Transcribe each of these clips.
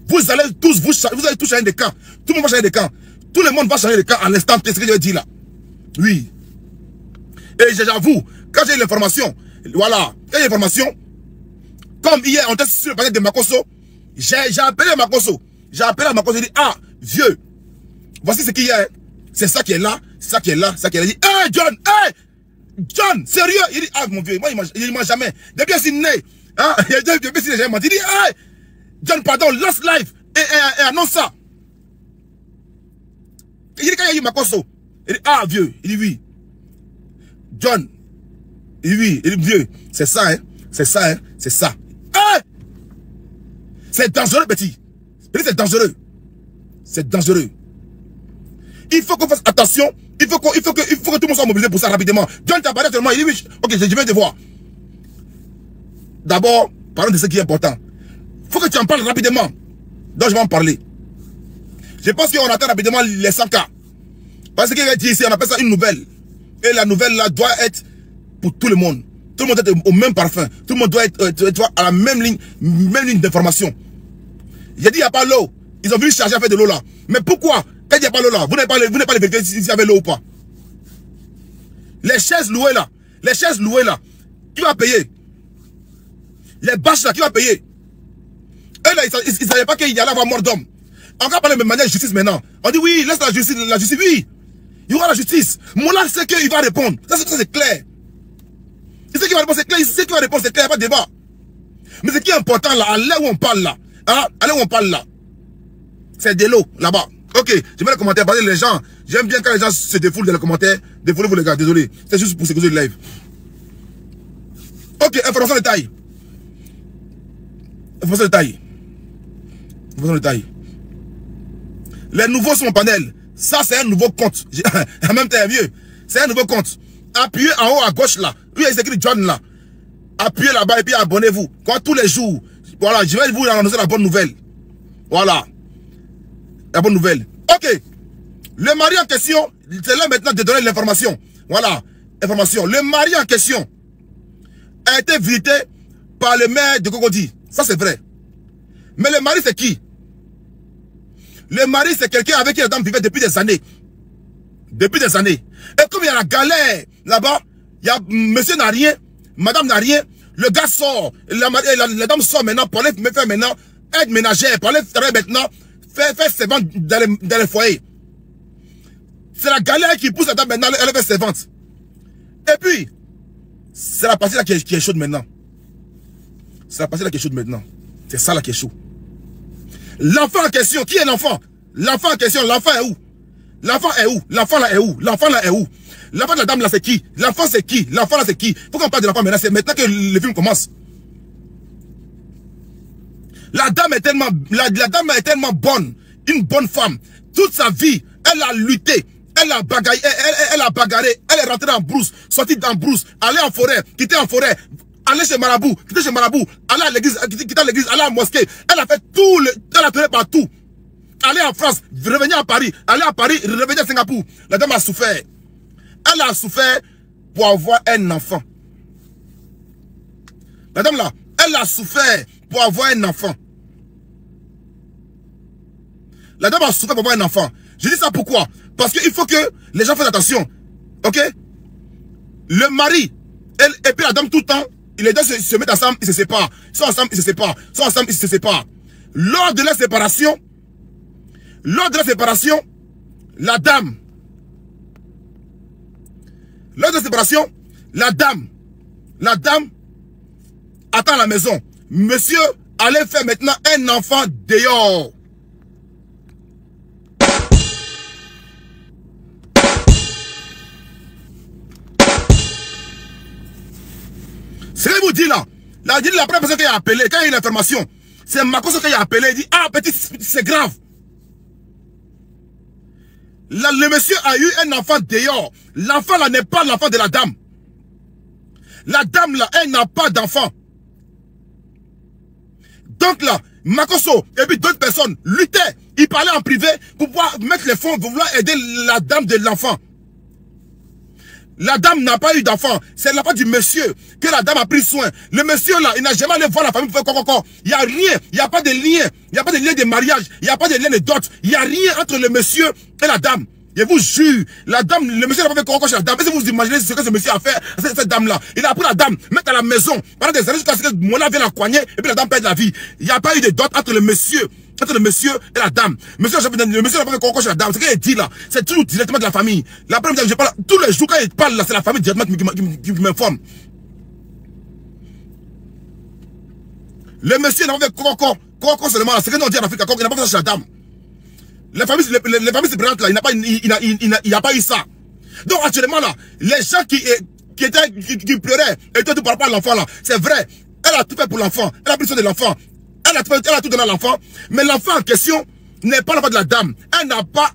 vous allez tous, vous allez tous changer de camp. Tout le monde va changer de camp. Tout le monde va changer de camp en l'instant. C'est ce que je dis là. Oui. Et j'avoue, quand j'ai eu l'information, voilà, quand j'ai eu l'information, comme hier, on était sur le panel de Makosso, j'ai appelé Makosso. J'ai appelé Makosso, j'ai dit, ah, vieux, voici ce qu'il y a. C'est ça qui est là, c'est ça qui est là, c'est ça qui est là. Il dit, hey, John, hey, John, sérieux? Il dit, ah, mon vieux, moi, il m'a jamais. Depuis que je suis né, hein, depuis que je suis né, il dit, hey, John, pardon, last life, et annonce ça. Il dit, quand il y a eu Makosso, il dit, ah, vieux, il dit, oui. John, il dit, oui, il dit, vieux, c'est ça, hein, c'est ça, hein, c'est ça. Hey! C'est dangereux, petit. C'est dangereux. C'est dangereux. Il faut qu'on fasse attention. Il faut que tout le monde soit mobilisé pour ça rapidement. John t'a parlé seulement. Il dit oui. Ok, je viens de voir. D'abord, parlons de ce qui est important. Il faut que tu en parles rapidement. Donc je vais en parler. Je pense qu'on attend rapidement les 100 cas. Parce qu'il a dit ici, on appelle ça une nouvelle. Et la nouvelle là doit être pour tout le monde. Tout le monde doit être au même parfum. Tout le monde doit être à la même ligne d'information. J'ai dit il n'y a pas l'eau. Ils ont voulu charger à faire de l'eau là. Mais pourquoi? Quand il n'y a pas l'eau là, vous n'avez pas les vérifier s'il y avait l'eau ou pas. Les chaises louées là, qui va payer? Les bâches là, qui va payer? Eux là, ils ne savaient pas qu'il y allait avoir mort d'homme. On va parler de manière de justice maintenant. On dit oui, laisse la justice, oui. Il y aura la justice. Moula sait qu'il va répondre. Ça c'est clair. Il sait qu'il va répondre, c'est clair. Il sait qu'il va répondre, c'est clair, il n'y a pas de débat. Mais ce qui est important là, à l'heure où on parle là, hein, à l'heure où on parle là, c'est de l'eau là-bas. Ok, je mets les commentaires parce que les gens, j'aime bien quand les gens se défoulent dans les commentaires. Défoulez-vous les gars, désolé. C'est juste pour sécuriser le live. Ok, information de taille. Information de taille. Information de taille. Les nouveaux sont au panel. Ça, c'est un nouveau compte. En même temps, mieux. C'est un nouveau compte. Appuyez en haut à gauche là. Oui, il s'écrit John là. Appuyez là-bas et puis abonnez-vous. Quand tous les jours. Voilà, je vais vous annoncer la bonne nouvelle. Voilà. La bonne nouvelle. Ok. Le mari en question, c'est là maintenant de donner l'information. Voilà. Information. Le mari en question a été visité par le maire de Cocody. Ça, c'est vrai. Mais le mari, c'est qui? Le mari, c'est quelqu'un avec qui la dame vivait depuis des années. Depuis des années. Et comme il y a la galère là-bas, il y a monsieur n'a rien, madame n'a rien, le gars sort, la dame sort maintenant pour aller me faire maintenant aide ménagère, pour aller faire maintenant, faire servante dans les foyers. C'est la galère qui pousse la dame maintenant, elle fait servante. Et puis, c'est la partie là qui est chaude maintenant. C'est la partie là qui est chaude maintenant. C'est ça là qui est chaud. L'enfant en question, qui est l'enfant? L'enfant en question, l'enfant est où? L'enfant est où? L'enfant là est où? L'enfant là est où? L'enfant de la dame là c'est qui? L'enfant c'est qui? L'enfant là c'est qui? Faut qu'on parle de l'enfant maintenant, c'est maintenant que le film commence. La dame est tellement bonne, une bonne femme. Toute sa vie, elle a lutté, elle a bagarré, elle est rentrée en brousse, sortie dans brousse, allée en forêt, quittée en forêt, aller chez Marabout, quitter chez Marabout, aller à l'église, quitter l'église, aller à la mosquée. Elle a fait tout, elle a tourné partout. Aller en France, revenir à Paris, aller à Paris, revenir à Singapour. La dame a souffert. Elle a souffert pour avoir un enfant. La dame là, elle a souffert pour avoir un enfant. La dame a souffert pour avoir un enfant. Je dis ça pourquoi? Parce qu'il faut que les gens fassent attention. Ok? Le mari, et puis la dame tout le temps, les deux se mettent ensemble, ils se séparent. Ils sont ensemble, ils se séparent. Ils sont ensemble, ils se séparent. Lors de la séparation, la dame, attend à la maison. Monsieur allait faire maintenant un enfant dehors. Ce que je vous dis là, la première personne qui a appelé, quand il y a eu l'information, c'est Makosso qui a appelé, il dit, ah petit, c'est grave. Là, le monsieur a eu un enfant dehors. L'enfant là n'est pas l'enfant de la dame. La dame là, elle n'a pas d'enfant. Donc là, Makosso et puis d'autres personnes luttaient. Ils parlaient en privé pour pouvoir mettre les fonds, pour vouloir aider la dame de l'enfant. La dame n'a pas eu d'enfant. C'est la part du monsieur que la dame a pris soin. Le monsieur là, il n'a jamais allé voir la famille pour faire quoi. Il n'y a rien. Il n'y a pas de lien. Il n'y a pas de lien de mariage. Il n'y a pas de lien de dot. Il n'y a rien entre le monsieur et la dame. Je vous jure, la dame, le monsieur n'a pas fait quoi chez la dame. Est-ce que vous imaginez ce que ce monsieur a fait à cette dame-là? Il a pris la dame, mettre à la maison, pendant des années jusqu'à ce que Mola vienne la coigner, et puis la dame perd la vie. Il n'y a pas eu de dot entre le monsieur et la dame. Le monsieur n'a pas fait quoi chez la dame. Ce qu'il dit là, c'est toujours directement de la famille. La première fois, je parle, tous les jours quand il parle là, c'est la famille directement qui m'informe. Le monsieur n'a pas fait quoi seulement là. C'est ce que nous dit en Afrique, il n'a pas fait ça chez la dame. Les familles séparantes là, il n'a pas eu ça. Donc actuellement là, les gens qui pleuraient et tout par rapport à l'enfant là, c'est vrai, elle a tout fait pour l'enfant, elle a pris soin de l'enfant, elle a tout donné à l'enfant, mais l'enfant en question n'est pas l'enfant de la dame. Elle n'a pas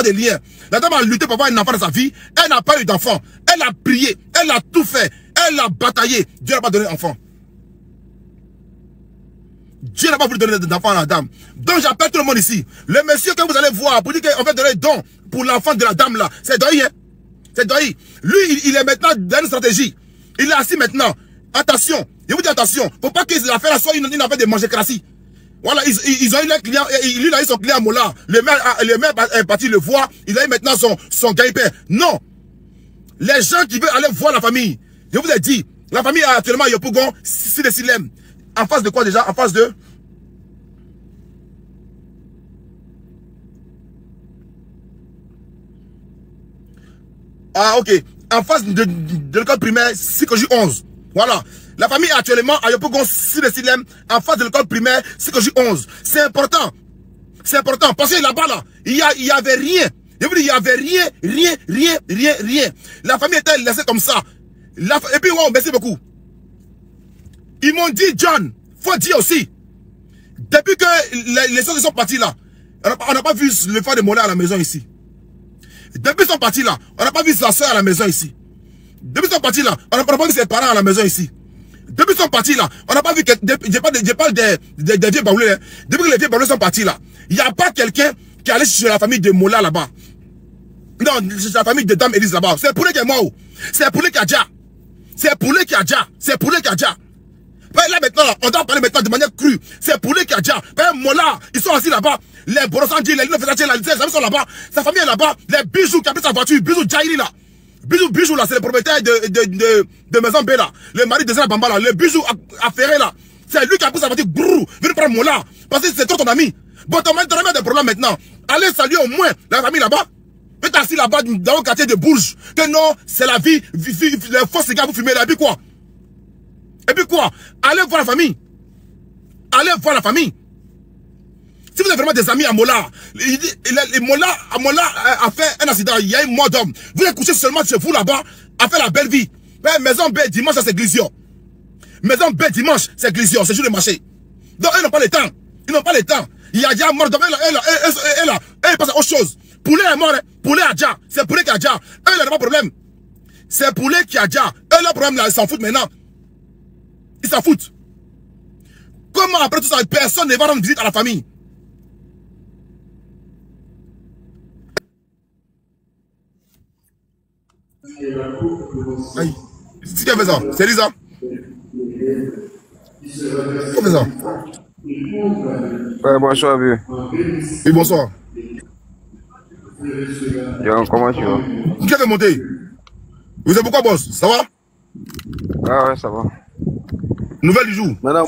de lien. La dame a lutté pour avoir un enfant dans sa vie, elle n'a pas eu d'enfant, elle a prié, elle a tout fait, elle a bataillé, Dieu n'a pas donné d'enfant. Dieu n'a pas voulu donner d'enfant à la dame. Donc j'appelle tout le monde ici. Le monsieur que vous allez voir pour dire qu'on va donner don pour l'enfant de la dame là, c'est Doyi. Hein? C'est Doyi. Lui, il est maintenant dans une stratégie. Il est assis maintenant. Attention. Je vous dis attention. Faut pas qu'ils affaire là soit une affaire de manger crassi. Voilà, ils ont eu leur client. Lui, il a eu son client Mola. Le maire est parti le voir. Il a eu maintenant son gagne-pain. Non. Les gens qui veulent aller voir la famille. Je vous ai dit. La famille a actuellement Yopougon, Sile Silem. En face de quoi déjà? En face de... Ah, ok. En face de l'école primaire, Sikoji 11. Voilà. La famille est actuellement à Yopougon, Sile Silem, en face de l'école primaire, Sikoji 11. C'est important. C'est important. Parce que là-bas, là, il y avait rien. Je vous dis, il y avait rien. La famille était laissée comme ça. Et puis, wow, merci beaucoup. Ils m'ont dit, John, faut dire aussi, depuis que les choses sont parties là, on n'a pas vu le frère de Mola à la maison ici. Depuis qu'ils sont partis là, on n'a pas vu sa soeur à la maison ici. Depuis qu'ils sont partis là, on n'a pas vu ses parents à la maison ici. Depuis qu'ils sont partis là, on n'a pas vu que, je parle des vieux baoulés, hein. Depuis que les vieux baoulés sont partis là, il n'y a pas quelqu'un qui est allé chez la famille de Mola là-bas. Non, c'est la famille de Dame Élise là-bas. C'est pour les qui est mort. C'est pour les qui a déjà. C'est pour les qui a déjà. C'est pour les qui a déjà. Là maintenant, on doit parler maintenant de manière crue. C'est pour les qui a déjà. Mola, ils sont assis là-bas. Les Borosandji, les Linofesachi, les amis sont là-bas. Sa famille est là-bas. Les bijoux qui a pris sa voiture. Bijoux Jairi là. Bijoux là, c'est le propriétaire de Maison B là. Le mari de Zena Bamba là. Le bijoux affairé là. C'est lui qui a pris sa voiture. Brrr, viens prendre Mola. Parce que c'est toi ton ami. Bon, ton ami a des problèmes maintenant. Allez saluer au moins la famille là-bas. Vous êtes assis là-bas dans le quartier de Bourges. Que non, c'est la vie. Les faux cigares, vous fumez là. Et puis quoi? Et puis quoi? Allez voir la famille. Allez voir la famille. Si vous avez vraiment des amis à Mola, Mola a fait un accident, il y a eu mort d'homme. Vous êtes couché seulement chez vous là-bas, a fait la belle vie. Maison B dimanche, c'est Glisio. Maison B dimanche, c'est Glisio, c'est jour de marché. Donc ils n'ont pas le temps. Ils n'ont pas le temps. Il y a déjà mort d'homme. Elle passe à autre chose. Poulet est mort, hein. Poulet a déjà. C'est Poulet qui a déjà. Eux, ils n'ont pas de problème. C'est Poulet qui a déjà. Eux, leur problème là, ils s'en foutent maintenant. Ils s'en foutent. Comment après tout ça, personne ne va rendre visite à la famille? Aïe. C'est qui a fait ça? C'est Lisa? Qui a fait ça? Ouais, bonsoir, vieux. Oui, bonsoir. Yo, comment tu vas? Qui a fait monter? Vous savez pourquoi, boss? Ça va? Ah ouais, ça va. Nouvelle du jour. Madame,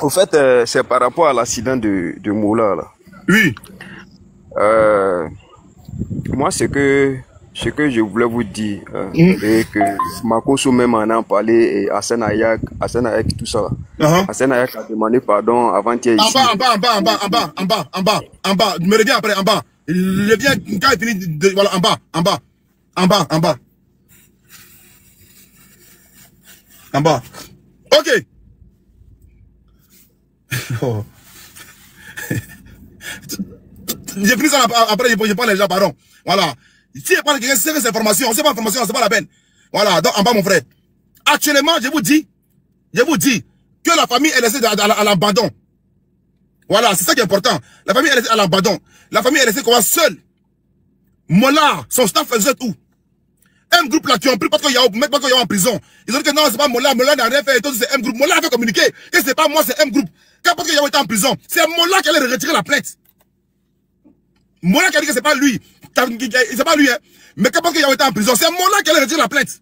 au fait, c'est par rapport à l'accident de Moula, là. Oui. Moi, ce que je voulais vous dire, et que Makoso même en a parlé, et Hassan Ayak, tout ça. Hassan Ayak a demandé pardon avant-hier ici. En bas. Me reviens après, en bas. Il revient quand il finit, voilà, en bas. En bas. Ok. Oh. J'ai fini ça après, je parle les gens, pardon. Voilà. Si je parle quelqu'un, c'est ces informations, c'est pas information, c'est pas la peine. Voilà, donc en bas, mon frère. Actuellement, je vous dis que la famille est laissée à l'abandon. Voilà, c'est ça qui est important. La famille est laissée à l'abandon. La famille est laissée comme seule. Mola, son staff faisait tout. M Group là qui ont pris Patko Yao pour mettre Patko Yao en prison. Ils ont dit que non, c'est pas Mola n'a rien fait, et tout, c'est M Group. Mola a fait communiquer que c'est pas moi, c'est M Group. Quand Patko Yao était en prison, c'est Mola qui allait retirer la plainte. Mola qui a dit que c'est pas lui. C'est pas lui, hein. Mais quand Patko Yao était en prison, c'est Mola qui allait retirer la plainte.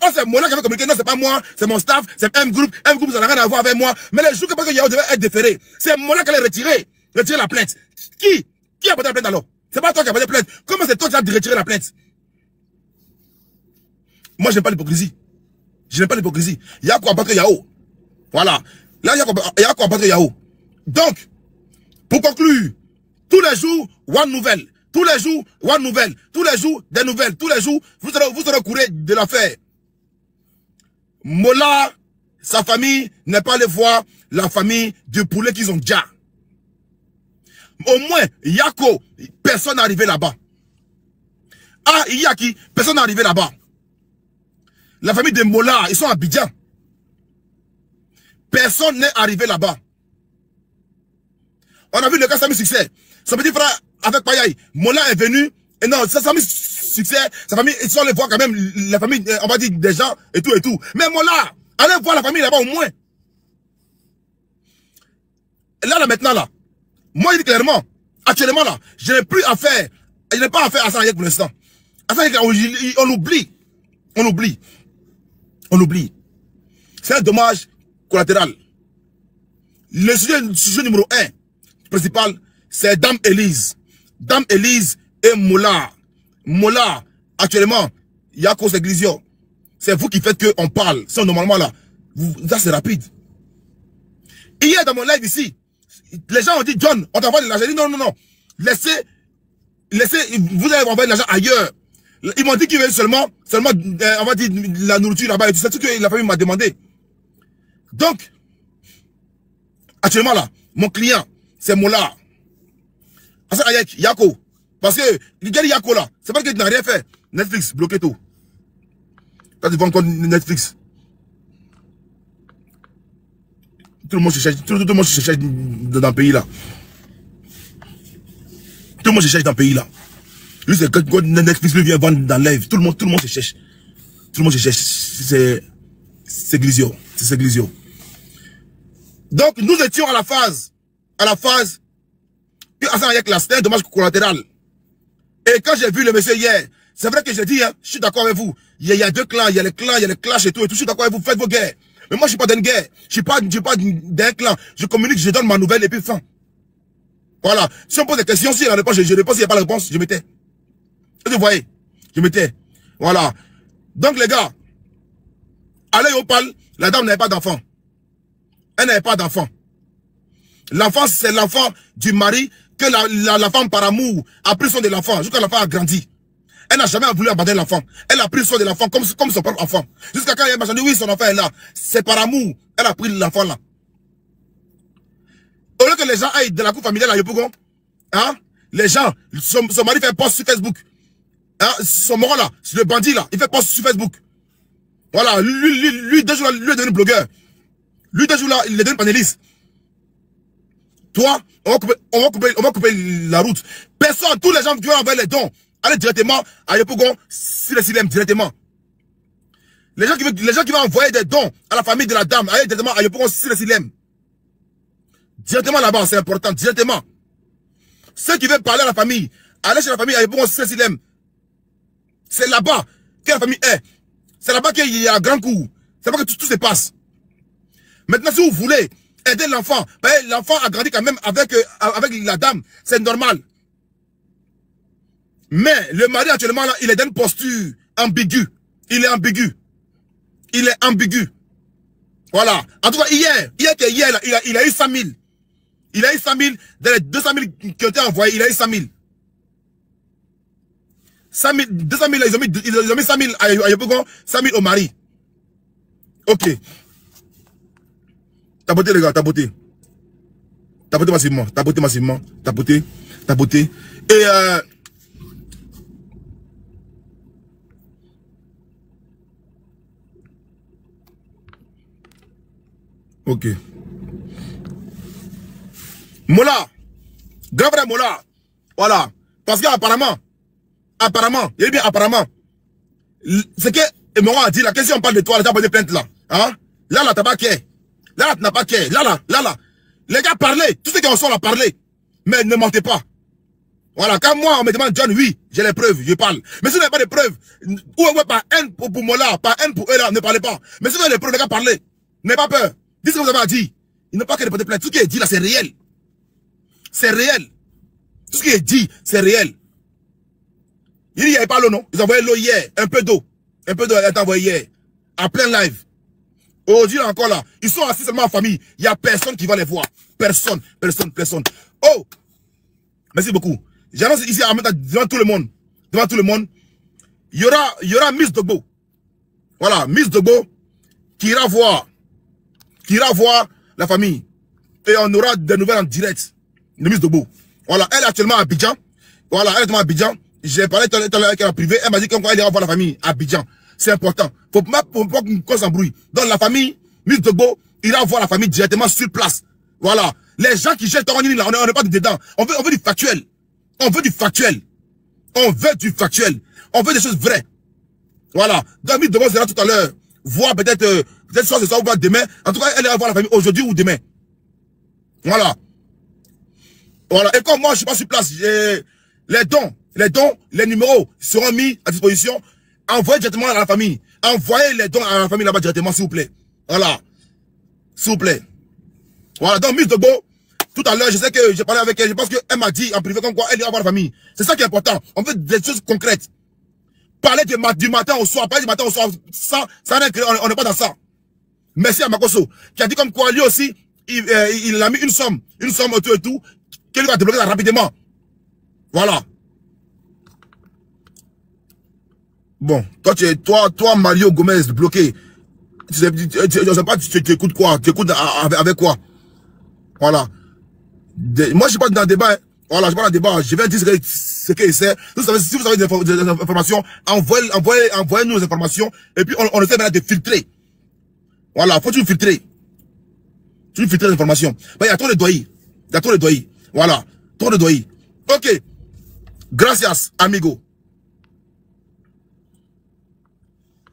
Oh, c'est Mola qui avait communiqué, non, c'est pas moi, c'est mon staff, c'est M Group, ça n'a rien à voir avec moi. Mais les jours que Patko Yao devait être déféré, c'est Mola qui allait retirer la plainte. Qui a porté la plainte alors? C'est pas toi qui as porté la plainte. Comment c'est toi qui as retiré la plainte? Moi, je n'aime pas l'hypocrisie. Je n'aime pas l'hypocrisie. Il y a quoi à Patko Yao? Voilà. Là, il y a quoi à Patko Yao? Donc, pour conclure, tous les jours, one nouvelle. Tous les jours, one nouvelle. Tous les jours, des nouvelles. Tous les jours, vous serez au courant de l'affaire. Mola, sa famille n'est pas allé voir la famille du poulet qu'ils ont déjà. Au moins, Yako, personne n'est arrivé là-bas. Ah, Yaki, personne n'est arrivé là-bas. La famille de Mola, ils sont à Abidjan. Personne n'est arrivé là-bas. On a vu le cas Sami Succès. Son petit frère avec Payaï. Mola est venu. Et non, Sami Succès, sa famille, ils sont allés voir quand même la famille, on va dire des gens et tout et tout. Mais Mola, allez voir la famille là-bas au moins. Là maintenant là. Moi, je dis clairement, actuellement là, je n'ai plus affaire, je n'ai pas affaire à Hassan Hayek pour l'instant. Hassan Hayek, on oublie. On oublie. On oublie. C'est un dommage collatéral. Le sujet numéro 1, principal, c'est Dame Elise. Dame Elise et Mola. Mola, actuellement, Yako Seglisio. C'est vous qui faites qu'on parle. C'est normalement là. Ça c'est rapide. Hier dans mon live ici, les gens ont dit, John, on t'envoie de l'argent. J'ai dit, non. Laissez, vous allez envoyer de l'argent ailleurs. Ils m'ont dit qu'ils veulent seulement, on va dire, la nourriture là-bas. C'est tout ce que la famille m'a demandé. Donc, actuellement là, mon client, c'est Mola. Hassan Hayek, Yako. Parce que, il dit Yako là, c'est pas que tu n'as rien fait. Netflix, bloqué tout. Quand tu vas encore Netflix. Tout le monde se cherche, tout le monde se cherche dans le pays là. Tout le monde se cherche dans le pays là. Lui, c'est quand Netflix lui vient vendre dans live. Tout le monde se cherche. Tout le monde se cherche. C'est Glisio. C'est Glisio. Donc, nous étions à la phase. Hassan Hayek là, c'était un dommage collatéral. Et quand j'ai vu le monsieur hier, c'est vrai que j'ai dit, hein, je suis d'accord avec vous. Il y a deux clans, il y a les clans, il y a les clashs et tout. Je suis d'accord avec vous, faites vos guerres. Mais moi, je suis pas d'une guerre. Je suis pas d'un clan. Je communique, je donne ma nouvelle et puis fin. Voilà. Si on pose des questions, si il y a la réponse, je réponds. S'il n'y a pas la réponse, je m'étais. Vous voyez? Je m'étais. Voilà. Donc, les gars, allez au pal, la dame n'avait pas d'enfant. Elle n'avait pas d'enfant. L'enfant, c'est l'enfant du mari que la femme, par amour, a pris soin de l'enfant jusqu'à l'enfant a grandi. Elle n'a jamais voulu abandonner l'enfant. Elle a pris soin de l'enfant comme son propre enfant. Jusqu'à quand il m'a dit, oui, son enfant est là. C'est par amour. Elle a pris l'enfant là. Au lieu que les gens aillent de la cour familiale à Yopougon, hein, les gens, son mari fait post sur Facebook. Hein, son moron là, le bandit là, il fait post sur Facebook. Voilà, lui 2 jours là, lui est devenu blogueur. Lui 2 jours là, il est devenu panéliste. Toi, on va couper la route. Personne, tous les gens qui vont envoyer les dons, allez directement à Yopougon, sur le Silem, directement. Les gens qui vont envoyer des dons à la famille de la dame, allez directement à Yopougon, sur le Silem. Directement là-bas, c'est important, directement. Ceux qui veulent parler à la famille, allez chez la famille à Yopougon, sur le Silem. C'est là-bas que la famille est. C'est là-bas qu'il y a un grand coup. C'est là-bas que tout se passe. Maintenant, si vous voulez aider l'enfant, ben, l'enfant a grandi quand même avec la dame. C'est normal. Mais le mari actuellement, là, il est dans une posture ambiguë. Il est ambigu. Il est ambigu. Voilà. En tout cas, hier là, il a eu 100 000. Il a eu 100 000. Dans les 200 000 qui ont été envoyés, il a eu 100 000. 100 000, 200 000, ils ont mis 100 000 à Yopougon, 100 000 au mari. Ok. Tapoté les gars, tapoté. Tapoté massivement, tapoté massivement, tapoté, tapoté. Et ok. Mola, grand frère Mola, voilà. Parce qu'apparemment, il y a bien apparemment, Ce que Moran a dit, la question on parle de toi, les gens ont des plaintes là. Hein? Là, t'as pas qu'est. Là, tu n'as pas qu'est. Là. Les gars, parlez. Tous ceux qui en sont là, parlez. Mais ne mentez pas. Voilà, quand moi, on me demande, John, oui, j'ai les preuves, je parle. Mais si vous n'avez pas de preuves, ou par haine pour moi là, par haine pour eux là, ne parlez pas. Mais si vous avez les preuves, les gars, parlez. N'ayez pas peur. Dites ce que vous avez à dire. Ils n'ont pas qu'à déposer plainte. Tout ce qui est dit là, c'est réel. C'est réel. Tout ce qui est dit, c'est réel. Il n'y avait pas l'eau, non? Ils ont envoyé l'eau hier. Un peu d'eau. Un peu d'eau a été envoyé hier. À plein live. Aujourd'hui encore là. Ils sont assis seulement en famille. Il n'y a personne qui va les voir. Personne. Oh! Merci beaucoup. J'annonce ici devant tout le monde. Devant tout le monde. Il y aura Miss Dogbo. Voilà. Miss Dogbo qui ira voir la famille. Et on aura des nouvelles en direct de Miss Dogbo. Voilà. Elle est actuellement à Abidjan. Voilà. Elle est actuellement à Abidjan. J'ai parlé tout à l'heure avec elle en privé. Elle m'a dit qu'elle ira voir la famille à Abidjan. C'est important. Faut pas qu'on s'embrouille. Donc la famille, Miss Dogbo, ira voir la famille directement sur place. Voilà. Les gens qui jettent en ligne là, on n'est pas dedans. On veut du factuel. On veut du factuel. On veut des choses vraies. Voilà. Donc Miss Dogbo sera tout à l'heure. Voir peut-être soit ce soir ou demain. En tout cas, elle ira voir la famille aujourd'hui ou demain. Voilà. Voilà. Et comme moi, je suis pas sur place, les dons, les numéros seront mis à disposition. Envoyez directement à la famille. Envoyez les dons à la famille là-bas directement, s'il vous plaît. Voilà. S'il vous plaît. Voilà. Donc, Miss Dogbo, tout à l'heure, je sais que j'ai parlé avec elle. Je pense qu'elle m'a dit en privé comme quoi elle ira voir la famille. C'est ça qui est important. On veut des choses concrètes. Parler du matin au soir. Parler du matin au soir. On n'est pas dans ça. Merci à Makoso, qui a dit comme quoi lui aussi, il a mis une somme autour et tout, qu'il va débloquer ça rapidement. Voilà. Bon, toi, Mario Gomez, bloqué. Je sais pas, tu écoutes quoi? Tu écoutes avec quoi? Voilà. Moi, je suis pas dans le débat. Hein. Voilà, je suis pas dans le débat. Je vais dire ce qu'il sait. Si vous avez des informations, envoyez-nous les informations. Et puis, on essaie maintenant de filtrer. Voilà, faut-tu filtrer? Tu filtrer les informations. Il y a trop de doigts. Voilà. Trop de doigts. Ok. Gracias, amigo.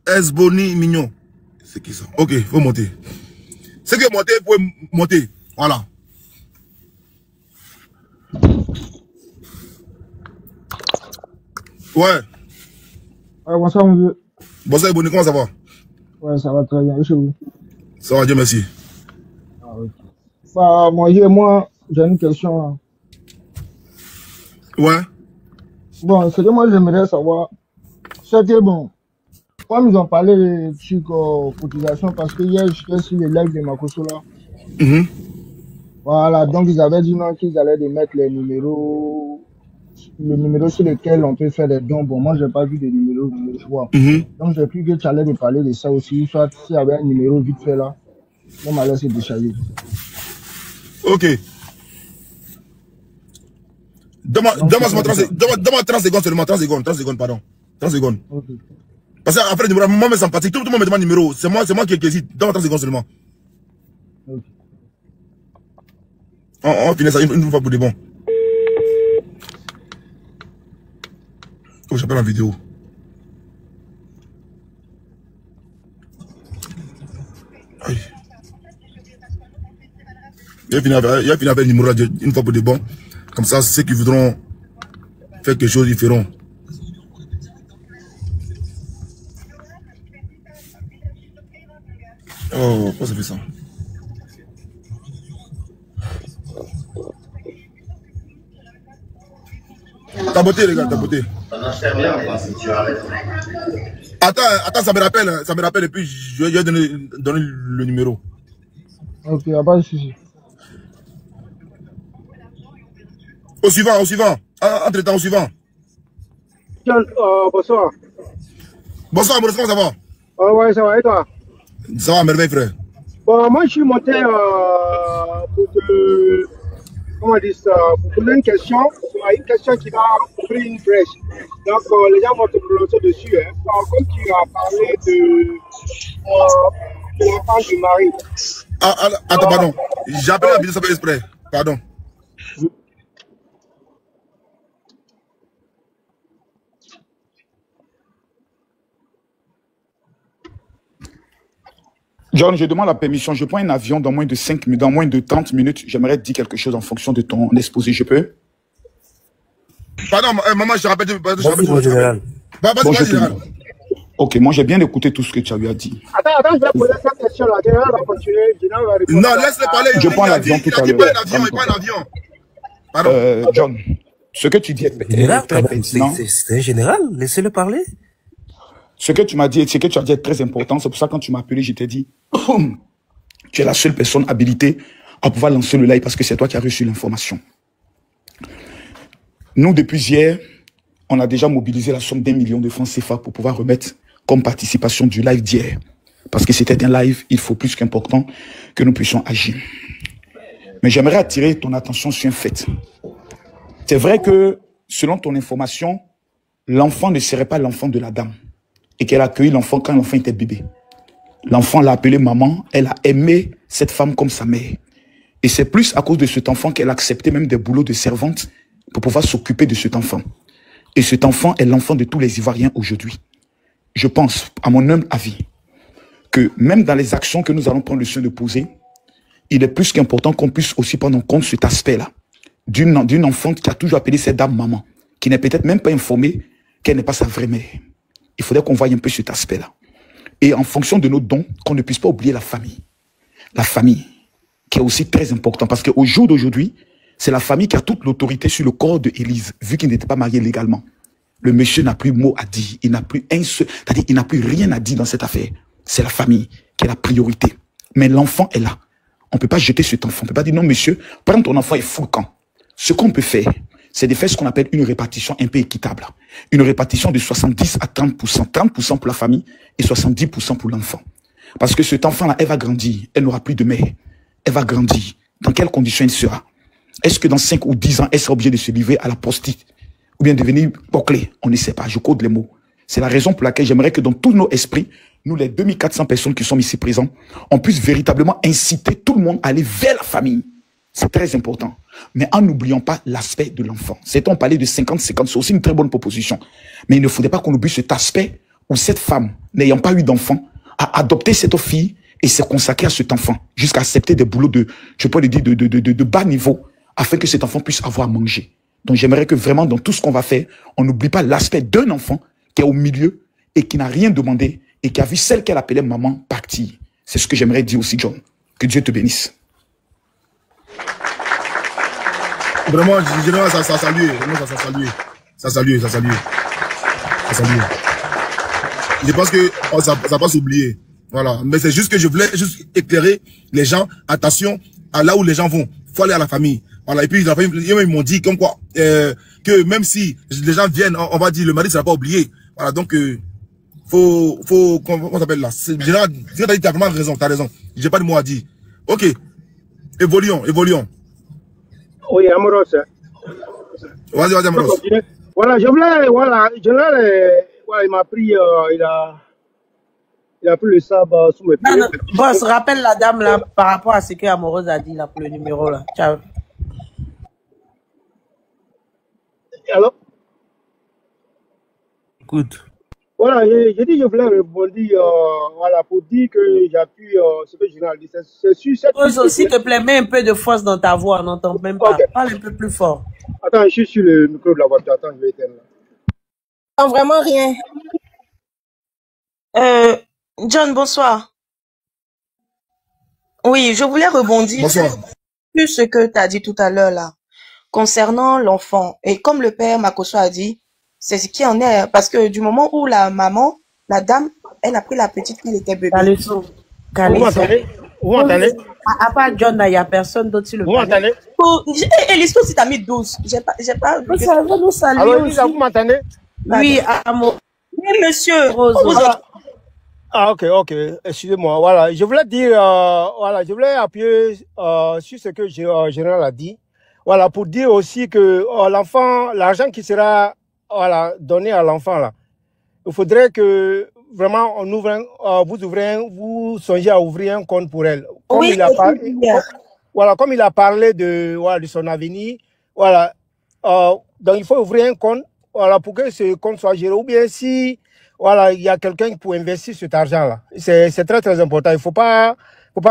Esboni Mignon. C'est qui ça? Ok, faut monter. C'est que monter, vous pouvez monter. Voilà. Ouais. Bonsoir, monsieur. Bonsoir, Esboni, comment ça va? Ouais, ça va très bien. Et chez vous? Ça va, Dieu merci. Ah, ok. Moi, j'ai une question. Hein. Ouais. Bon, ce que moi, j'aimerais savoir, c'est que bon, comme ils ont parlé de trucs cotisation, parce que hier, j'étais sur le live de Makoso là. Voilà, donc ils avaient dit non, qu'ils allaient mettre le numéro sur lequel on peut faire des dons. Bon, moi, j'ai pas vu de numéro, je vois. Donc, j'ai cru que tu allais me parler de ça aussi. Soit s'il y avait un numéro vite fait là, on m'a laissé décharger. Ok. Donne-moi 30 secondes seulement. 30 secondes, pardon. 30 secondes. Okay. Parce qu'après le numéro, moi, c'est sympathique. Tout le monde me demande le numéro. C'est moi qui hésite. Donne-moi 30 secondes seulement. Okay. On finit ça une fois pour de bon. Oh, j'appelle en vidéo. Aïe. Il a fini avec le numéro là une fois pour de bon. Comme ça, ceux qui voudront faire quelque chose, ils feront. Oh, pourquoi ça fait ça? Ta beauté, les gars, ta beauté. Attends, ça me rappelle, et puis je vais donner le numéro. Ok, il n'y a pas de souci. Au suivant. Entre-temps, au suivant. Bonsoir. Bonsoir, Maurice, comment ça va? Ouais, ça va, et toi? Ça va, merveille, frère. Bon, moi, je suis monté pour te... Comment dire ça? Pour poser une question qui va ouvrir une brèche. Donc, les gens vont te prononcer dessus. Hein. Comme tu as parlé de la femme du mari. Attends, pardon. J'ai appelé la vidéo, ça fait exprès. Pardon. John, je demande la permission. Je prends un avion dans moins de 5 minutes, dans moins de 30 minutes. J'aimerais te dire quelque chose en fonction de ton exposé. Je peux? Pardon, maman, je te rappelle. Bonjour, général. Vas-y, général. Ok, moi j'ai bien écouté tout ce que tu as lui dit. Attends, je vais poser cette question-là. Général va continuer. Général va répondre. Non, laisse-le parler. Je prends l'avion tout à l'heure. Il prend l'avion. Pardon. John, ce que tu dis est très pertinent. C'est un général, laissez-le parler. Ce que tu m'as dit, ce que tu as dit est très important. C'est pour ça que quand tu m'as appelé, je t'ai dit, tu es la seule personne habilitée à pouvoir lancer le live parce que c'est toi qui as reçu l'information. Nous, depuis hier, on a déjà mobilisé la somme d'1 million de francs CFA pour pouvoir remettre comme participation du live d'hier. Parce que c'était un live, il faut plus qu'important que nous puissions agir. Mais j'aimerais attirer ton attention sur un fait. C'est vrai que, selon ton information, l'enfant ne serait pas l'enfant de la dame. Et qu'elle a accueilli l'enfant quand l'enfant était bébé. L'enfant l'a appelé maman, elle a aimé cette femme comme sa mère. Et c'est plus à cause de cet enfant qu'elle a accepté même des boulots de servante pour pouvoir s'occuper de cet enfant. Et cet enfant est l'enfant de tous les Ivoiriens aujourd'hui. Je pense, à mon humble avis, que même dans les actions que nous allons prendre le soin de poser, il est plus qu'important qu'on puisse aussi prendre en compte cet aspect-là d'une enfant qui a toujours appelé cette dame maman, qui n'est peut-être même pas informée qu'elle n'est pas sa vraie mère. Il faudrait qu'on voie un peu cet aspect-là. Et en fonction de nos dons, qu'on ne puisse pas oublier la famille. La famille, qui est aussi très important, parce qu'au jour d'aujourd'hui, c'est la famille qui a toute l'autorité sur le corps de Élise, vu qu'il n'était pas marié légalement. Le monsieur n'a plus mot à dire, il n'a plus c'est-à-dire il n'a plus rien à dire dans cette affaire. C'est la famille qui est la priorité. Mais l'enfant est là. On ne peut pas jeter cet enfant. On ne peut pas dire non, monsieur, prends ton enfant et fous le camp. Ce qu'on peut faire, c'est de faire ce qu'on appelle une répartition un peu équitable. Une répartition de 70 à 30%. 30% pour la famille et 70% pour l'enfant. Parce que cet enfant-là, elle va grandir. Elle n'aura plus de mère. Elle va grandir. Dans quelles conditions elle sera? Est-ce que dans 5 ou 10 ans, elle sera obligée de se livrer à la postite? Ou bien devenir bouclée? On ne sait pas. Je code les mots. C'est la raison pour laquelle j'aimerais que dans tous nos esprits, nous, les 2400 personnes qui sont ici présentes, on puisse véritablement inciter tout le monde à aller vers la famille. C'est très important. Mais en n'oubliant pas l'aspect de l'enfant. C'est on parlait de 50-50, c'est aussi une très bonne proposition. Mais il ne faudrait pas qu'on oublie cet aspect où cette femme, n'ayant pas eu d'enfant, a adopté cette fille et s'est consacrée à cet enfant, jusqu'à accepter des boulots je peux le dire, de bas niveau, afin que cet enfant puisse avoir à manger. Donc j'aimerais que vraiment, dans tout ce qu'on va faire, on n'oublie pas l'aspect d'un enfant qui est au milieu et qui n'a rien demandé et qui a vu celle qu'elle appelait maman partir. C'est ce que j'aimerais dire aussi, John. Que Dieu te bénisse. Vraiment, général, ça salue. Vraiment, ça salue. Je pense que ça va pas s'oublier. Voilà. Mais c'est juste que je voulais juste éclairer les gens. Attention à là où les gens vont. Faut aller à la famille. Voilà. Et puis, ils m'ont dit comme quoi, que même si les gens viennent, on va dire, le mari ne sera pas oublié. Voilà. Donc, comment s'appelle là? Général, t'as vraiment raison, t'as raison. J'ai pas de mots à dire. Ok. Évoluons. Oui, Amoros. Vas-y, Amoros. Voilà, je voulais, voilà, il m'a pris, il a pris le sable sous mes pieds. Non, boss, rappelle la dame là par rapport à ce que Amoureuse a dit là pour le numéro là. Ciao. Alors? Écoute. Voilà, j'ai dit, je voulais rebondir, voilà, pour dire que j'appuie ce que je viens de dire. C'est sur cette. Boss, s'il te plaît, mets un peu de force dans ta voix, on n'entend même pas. Okay. Parle un peu plus fort. Attends, je suis sur le micro de la voiture. Attends, je vais éteindre là. Non, vraiment rien. John, bonsoir. Oui, je voulais rebondir sur ce que tu as dit tout à l'heure là, concernant l'enfant. Et comme le père Makoso a dit, c'est ce qui en est, parce que du moment où la maman, la dame, elle a pris la petite quand elle était bébé. Vous m'entendez? À part John, il n'y a personne d'autre sur le panel. Vous m'entendez? Et l'histoire, si tu as mis 12. J'ai pas. Nous saluer. Alors, Lisa, vous m'entendez? Oui, amour. Oui, monsieur. Ah, ok. Excusez-moi. Voilà. Je voulais dire, voilà, je voulais appuyer sur ce que Général a dit. Voilà, pour dire aussi que l'enfant, l'argent qui sera donné à l'enfant là, il faudrait que vraiment on ouvre vous songez à ouvrir un compte pour elle. Comme oui, il a parlé, comme il a parlé de son avenir, voilà. Donc il faut ouvrir un compte, voilà, pour que ce compte soit géré. Ou bien si voilà, il y a quelqu'un pour investir cet argent-là. C'est très, très important. Il faut pas,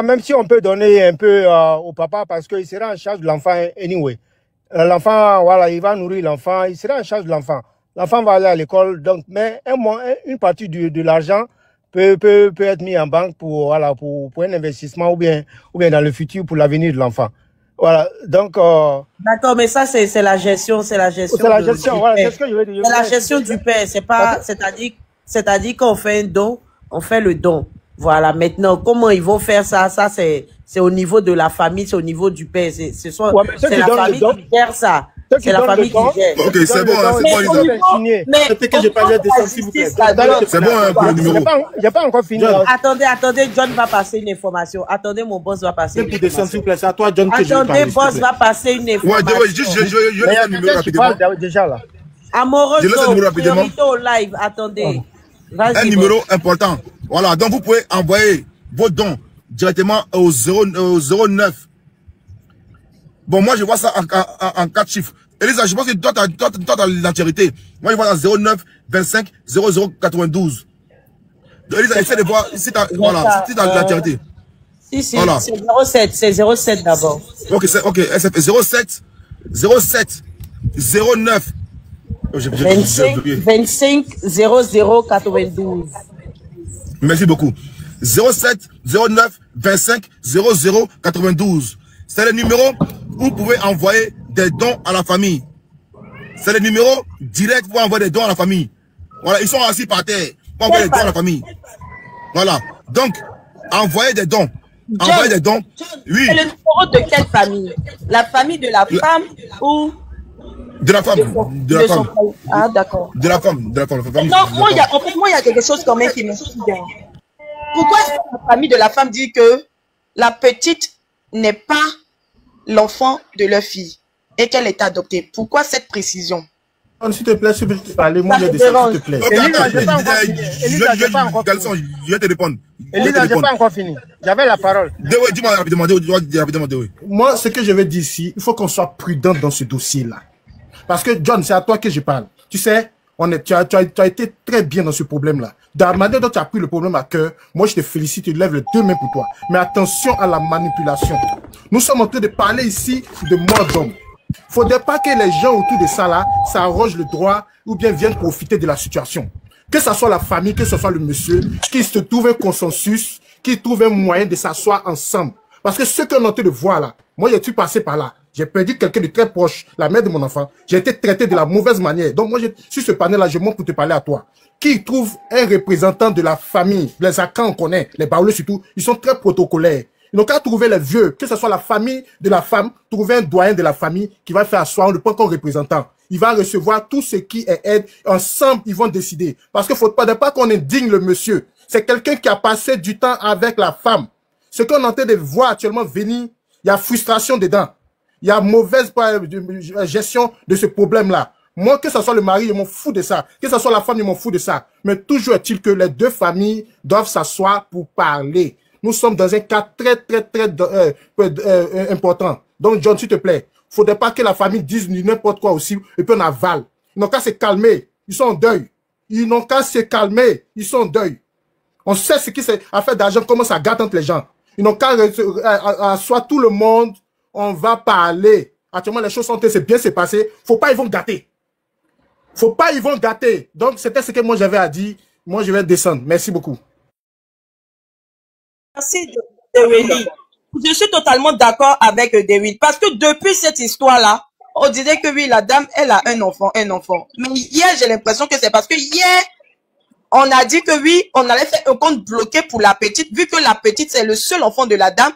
même si on peut donner un peu au papa parce qu'il sera en charge de l'enfant anyway. L'enfant, voilà, il va nourrir l'enfant, il sera en charge de l'enfant. L'enfant va aller à l'école, donc, mais une partie de l'argent peut être mis en banque pour, voilà, pour un investissement ou bien dans le futur pour l'avenir de l'enfant. Voilà, donc. D'accord, mais ça, c'est la gestion, c'est la gestion. C'est la gestion, voilà, c'est ce que je veux dire. C'est la gestion du père, c'est pas, c'est-à-dire qu'on fait un don, on fait le don. Voilà, maintenant, comment ils vont faire ça? Ça, c'est au niveau de la famille, c'est au niveau du père. C'est la famille qui gère ça. C'est la famille qui gère. Ok, c'est bon, c'est bon, Lisa. C'était que j'ai pas de descendre, s'il vous plaît. C'est bon, pour le numéro. J'ai pas encore fini. Attendez, John va passer une information. Attendez, mon boss va passer une information. S'il vous plaît, c'est à toi, John, que je vais parler. Attendez, boss va passer une information. Ouais, juste, je vais le numéro rapidement. Déjà, là. Amoroso, priorité au live, attendez. Un numéro important. Voilà, donc vous pouvez envoyer vos dons directement au 09. Bon, moi, je vois ça en 4 chiffres. Elisa, je pense que toi, t'as la charité. Moi, je vois dans 09 25 00 92. Donc, Elisa, essaie de voir si t'as, voilà, si t'as la charité. Si, voilà. C'est 07 d'abord. Ok, c'est 07 09 25 00 92. Merci beaucoup. 07 09 25 00 92. C'est le numéro où vous pouvez envoyer des dons à la famille. C'est le numéro direct pour envoyer des dons à la famille. Voilà, ils sont assis par terre pour envoyer des dons à la famille. Voilà. Donc, envoyez des dons. Envoyez des dons. Oui. C'est le numéro de quelle famille? La famille de la femme ou de la femme? De la femme. Ah, d'accord. De la femme. De la femme. Non, moi, il y a quelque chose quand même qui me souvient. Pourquoi la famille de la femme dit que la petite n'est pas l'enfant de leur fille et qu'elle est adoptée? Pourquoi cette précision? S'il te plaît, s'il te plaît, moi je descends, s'il te plaît. Elisa, je vais te répondre. Elisa, j'ai pas encore fini. J'avais la parole. Dis-moi rapidement, Moi, ce que je veux dire ici, il faut qu'on soit prudent dans ce dossier-là. Parce que, John, c'est à toi que je parle. Tu sais, tu as été très bien dans ce problème-là. Dans la manière dont tu as pris le problème à cœur, moi je te félicite, je lève les 2 mains pour toi. Mais attention à la manipulation. Nous sommes en train de parler ici de mort d'homme. Faudrait pas que les gens autour de ça là s'arrogent le droit ou bien viennent profiter de la situation. Que ce soit la famille, que ce soit le monsieur, qu'il se trouve un consensus, qu'il trouve un moyen de s'asseoir ensemble. Parce que ce qu'on est en train de voir là, moi je suis passé par là. J'ai perdu quelqu'un de très proche, la mère de mon enfant. J'ai été traité de la mauvaise manière. Donc moi, sur ce panel-là, je monte pour te parler à toi. Qui trouve un représentant de la famille, les Akans on connaît, les Baoulés surtout, ils sont très protocolaires. Ils n'ont qu'à trouver les vieux, que ce soit la famille de la femme, trouver un doyen de la famille qui va faire asseoir, on le prend comme représentant. Il va recevoir tout ce qui est aide. Ensemble, ils vont décider. Parce qu'il ne faut pas qu'on indigne le monsieur. C'est quelqu'un qui a passé du temps avec la femme. Ce qu'on est en train de voir actuellement venir, il y a frustration dedans. Il y a mauvaise gestion de ce problème-là. Moi, que ce soit le mari, je m'en fous de ça. Que ce soit la femme, je m'en fous de ça. Mais toujours est-il que les 2 familles doivent s'asseoir pour parler. Nous sommes dans un cas très important. Donc, John, s'il te plaît, faudrait pas que la famille dise n'importe quoi aussi et puis on avale. Ils n'ont qu'à se calmer. Ils sont en deuil. Ils n'ont qu'à se calmer. Ils sont en deuil. On sait ce qui c'est affaire d'argent, comment ça gâte entre les gens. Ils n'ont qu'à asseoir tout le monde. On va parler. Actuellement, les choses sont en train de bien se passer. Faut pas, ils vont gâter. Faut pas, ils vont gâter. Donc, c'était ce que moi j'avais à dire. Moi, je vais descendre. Merci beaucoup. Merci, Dewi. Je suis totalement d'accord avec Dewi. Parce que depuis cette histoire-là, on disait que oui, la dame, elle a un enfant. Mais hier, j'ai l'impression que c'est parce que hier, on a dit que oui, on allait faire un compte bloqué pour la petite. Vu que la petite, c'est le seul enfant de la dame,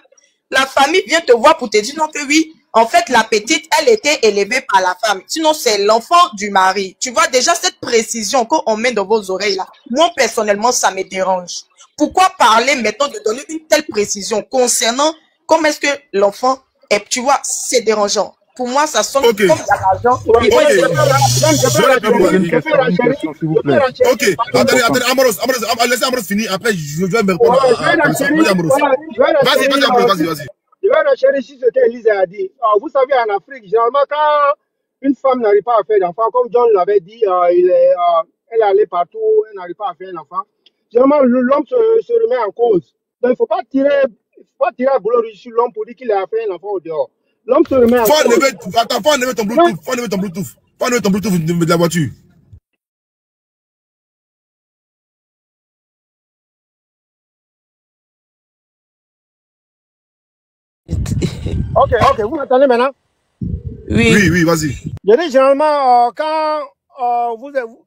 la famille vient te voir pour te dire non que oui, en fait, la petite, elle était élevée par la femme. Sinon, c'est l'enfant du mari. Tu vois déjà cette précision qu'on met dans vos oreilles là. Moi, personnellement, ça me dérange. Pourquoi parler maintenant de donner une telle précision concernant comment est-ce que l'enfant est, tu vois, c'est dérangeant. Pour moi, ça sonne comme de l'argent. Ok, attendez, Amoros, laissez Amoros finir. Après, je vais me répondre à Amoros. Vas-y, Amoros, vas-y. Je vais renchérir sur ce qu'Élise a dit. Vous savez, en Afrique, généralement, quand une femme n'arrive pas à faire d'enfant, comme John l'avait dit, elle est allée partout, elle n'arrive pas à faire un enfant. Généralement, l'homme se remet en cause. Donc, il ne faut pas tirer à boulot sur l'homme pour dire qu'il a fait un enfant au dehors. L'homme se remet en cause. Attends, faut enlever ton Bluetooth. Faut enlever ton Bluetooth. Faut enlever ton Bluetooth de la voiture. Ok, vous m'entendez maintenant? Oui, vas-y. Je dis généralement, quand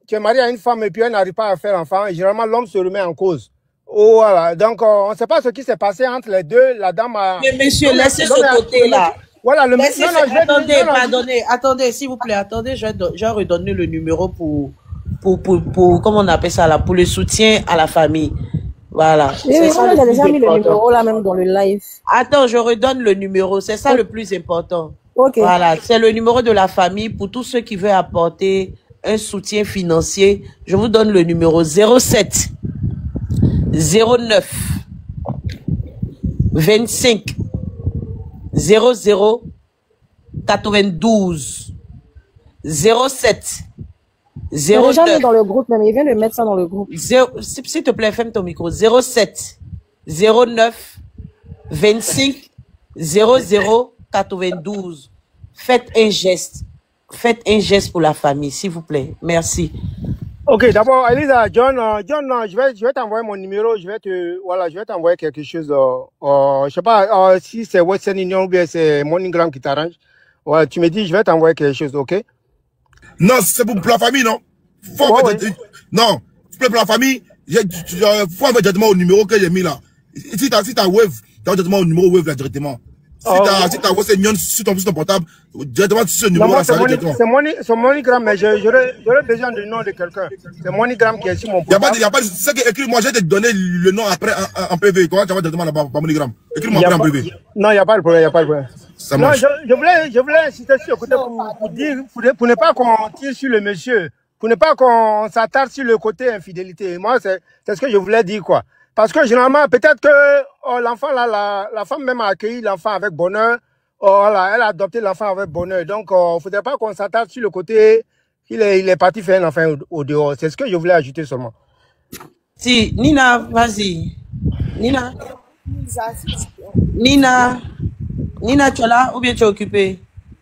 tu es marié à une femme et puis elle n'arrive pas à faire enfant, généralement l'homme se remet en cause. Oh, voilà. Donc, on ne sait pas ce qui s'est passé entre les deux. La dame a... Mais monsieur, laissez ce côté-là. Voilà, le monsieur. Attendez, s'il vous plaît, attendez, je vais redonner le numéro pour, comment on appelle ça là, pour le soutien à la famille. Voilà. Oui, on a déjà mis le numéro là même dans le live. Attends, je redonne le numéro, c'est ça le plus important. Ok. Voilà, c'est le numéro de la famille pour tous ceux qui veulent apporter un soutien financier. Je vous donne le numéro 07 09 25 00 92 07 09. Déjà mis dans le groupe, mais il vient de mettre ça dans le groupe. S'il te plaît, ferme ton micro. 07 09 25 00 92. Faites un geste. Faites un geste pour la famille, s'il vous plaît. Merci. Ok, d'abord, Elisa, John, je vais t'envoyer mon numéro. Je vais t'envoyer quelque chose. Je sais pas si c'est Western Union ou bien c'est MoneyGram qui t'arrange. Ouais, tu me dis, je vais t'envoyer quelque chose, ok? Non, c'est pour la famille, non? Non, pour la famille, faut envoyer directement au numéro que j'ai mis là. Si t'as Wave, t'as directement au numéro Wave là directement. Si t'as Western Union sur ton portable, directement sur ce numéro là, ça va directement. C'est MoneyGram, mais j'aurais besoin du nom de quelqu'un. C'est MoneyGram qui est sur mon portable. Y a pas, c'est que écris-moi, je vais te donner le nom après en PV. Comment tu vas directement là-bas par MoneyGram? Écris-moi après en PV. Non, il n'y a pas de problème, Ça marche. Non, je voulais insister sur le côté pour ne pas qu'on tire sur le monsieur, pour ne pas qu'on s'attarde sur le côté infidélité. Moi, c'est ce que je voulais dire, quoi. Parce que généralement, peut-être que l'enfant, là, la femme même a accueilli l'enfant avec bonheur. Voilà, elle a adopté l'enfant avec bonheur. Donc, il ne faudrait pas qu'on s'attarde sur le côté il est parti faire un enfant au dehors. C'est ce que je voulais ajouter seulement. Si, Nina, vas-y. Nina, tu es là ou bien tu es occupée?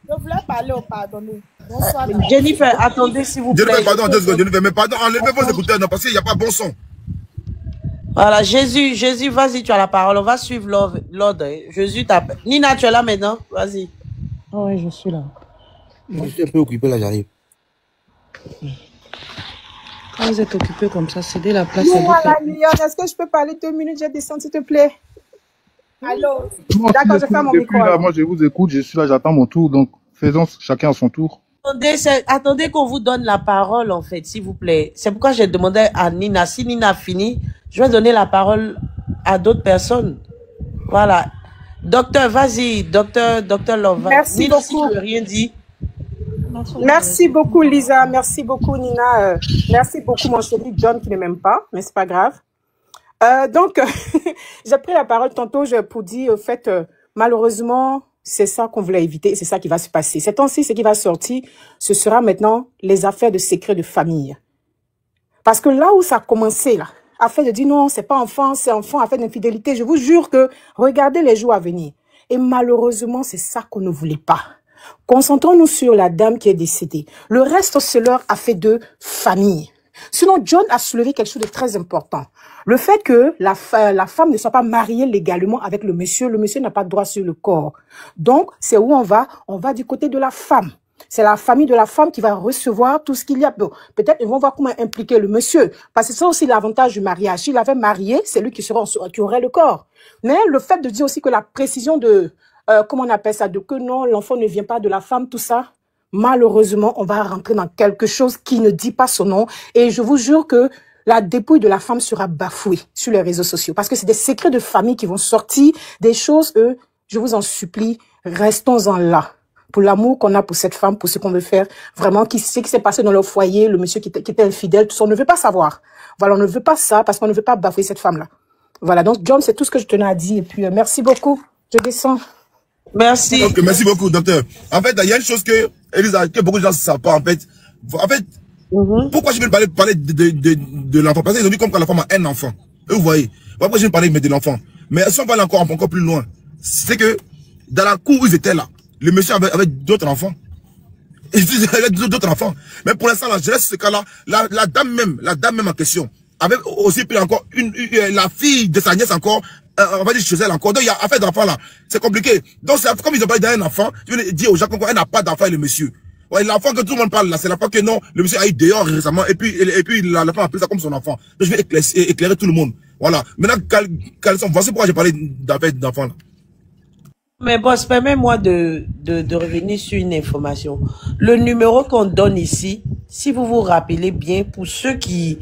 Je voulais parler au pardonné. Bonsoir. Jennifer, attendez s'il vous plaît. Jennifer, pardon, 2 secondes, Jennifer, mais pardon, enlevez vos écouteurs, non, parce qu'il n'y a pas bon son. Voilà, Jésus, vas-y, tu as la parole. On va suivre l'ordre. Jésus t'appelle. Nina, tu es là maintenant? Vas-y. Ah oui, je suis là. Je suis un peu occupé là, j'arrive. Quand vous êtes occupé comme ça, cédez la place. Voilà, Lyon, est-ce que je peux parler 2 minutes? Je descends, s'il te plaît. Allô? D'accord, je ferme mon micro. Là, moi, je vous écoute, je suis là, j'attends mon tour, donc faisons chacun à son tour. Attendez qu'on vous donne la parole, en fait, s'il vous plaît. C'est pourquoi j'ai demandé à Nina. Si Nina a fini, je vais donner la parole à d'autres personnes. Voilà. Docteur, vas-y. Docteur Love. Merci Nina, beaucoup. si tu veux rien dire. Merci beaucoup, Lisa. Merci beaucoup, Nina. Merci beaucoup, mon chéri John, qui ne m'aime pas, mais c'est pas grave. Donc, j'ai pris la parole tantôt pour dire, au fait, malheureusement, c'est ça qu'on voulait éviter, c'est ça qui va se passer. Ces temps-ci, ce qui va sortir, ce sera maintenant les affaires de secret de famille. Parce que là où ça a commencé, là, afin de dire non, c'est pas enfant, c'est enfant, affaire d'infidélité, je vous jure que regardez les jours à venir. Et malheureusement, c'est ça qu'on ne voulait pas. Concentrons-nous sur la dame qui est décédée. Le reste, c'est leur affaire de famille. Sinon, John a soulevé quelque chose de très important. Le fait que la femme ne soit pas mariée légalement avec le monsieur n'a pas de droit sur le corps. Donc, c'est où on va? On va du côté de la femme. C'est la famille de la femme qui va recevoir tout ce qu'il y a. Bon, peut-être ils vont voir comment impliquer le monsieur. Parce que c'est aussi l'avantage du mariage. S'il avait marié, c'est lui qui aurait le corps. Mais le fait de dire aussi que la précision de, comment on appelle ça, de que non, l'enfant ne vient pas de la femme, tout ça, malheureusement, on va rentrer dans quelque chose qui ne dit pas son nom. Et je vous jure que la dépouille de la femme sera bafouée sur les réseaux sociaux. Parce que c'est des secrets de famille qui vont sortir, des choses, je vous en supplie, restons-en là. Pour l'amour qu'on a pour cette femme, pour ce qu'on veut faire, vraiment, ce qui s'est passé dans leur foyer, le monsieur qui était infidèle, tout ça, on ne veut pas savoir. Voilà, on ne veut pas ça parce qu'on ne veut pas bafouer cette femme-là. Voilà, donc John, c'est tout ce que je tenais à dire. Et puis, merci beaucoup. Je descends. Merci. Donc, merci beaucoup, docteur. En fait, il y a une chose que, Elisa, que beaucoup de gens ne savent pas, en fait, Pourquoi je viens de parler de l'enfant? Parce qu'ils ont dit comme quand la femme a un enfant. Et vous voyez. Pourquoi je viens de parler de l'enfant? Mais si on parle encore plus loin, c'est que dans la cour où ils étaient là, le monsieur avait d'autres enfants. Il avait d'autres enfants. Mais pour l'instant, là, je laisse ce cas-là. La dame même en question avait aussi pris encore la fille de sa nièce encore, on va dire chez elle encore. Donc il y a affaire d'enfant là. C'est compliqué. Donc comme ils ont parlé d'un enfant, je vais dire aux gens qu'elle n'a pas d'enfant et le monsieur. Ouais, l'enfant que tout le monde parle là, c'est l'enfant que non, le monsieur a eu dehors récemment et puis la femme a pris ça comme son enfant. Donc je vais éclairer tout le monde. Voilà. Maintenant, voici pourquoi j'ai parlé d'affaire d'enfant là. Mais boss, permets-moi de revenir sur une information. Le numéro qu'on donne ici, si vous vous rappelez bien, pour ceux qui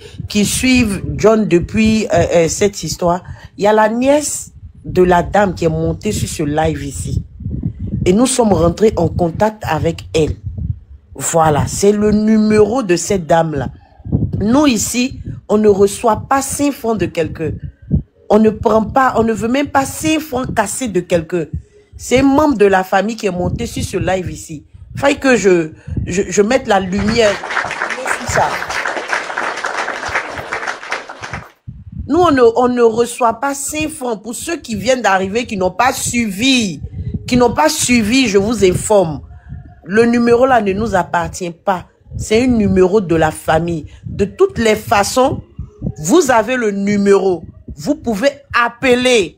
suivent John depuis cette histoire, il y a la nièce de la dame qui est montée sur ce live ici. Et nous sommes rentrés en contact avec elle. Voilà, c'est le numéro de cette dame-là. Nous ici, on ne reçoit pas 5 francs de quelqu'un. On ne prend pas, on ne veut même pas 5 francs cassés de quelqu'un. C'est un membre de la famille qui est monté sur ce live ici. Il faille que je mette la lumière sur ça. Nous, on ne reçoit pas 5 francs. Pour ceux qui viennent d'arriver, qui n'ont pas suivi, je vous informe. Le numéro là ne nous appartient pas. C'est un numéro de la famille. De toutes les façons, vous avez le numéro. Vous pouvez appeler.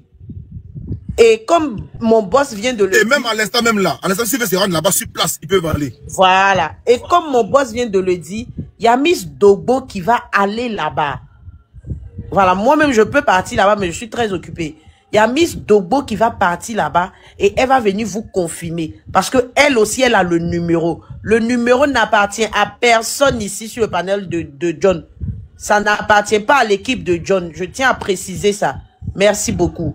Et comme mon boss vient de le dire... Et même à l'instant même là, à l'instant s'il veut se rendre là-bas sur place, ils peuvent aller. Voilà. Et comme mon boss vient de le dire, il y a Miss Dogbo qui va aller là-bas. Voilà, moi-même je peux partir là-bas, mais je suis très occupée. Il y a Miss Dogbo qui va partir là-bas et elle va venir vous confirmer. Parce que elle aussi, elle a le numéro. Le numéro n'appartient à personne ici sur le panel de John. Ça n'appartient pas à l'équipe de John. Je tiens à préciser ça. Merci beaucoup.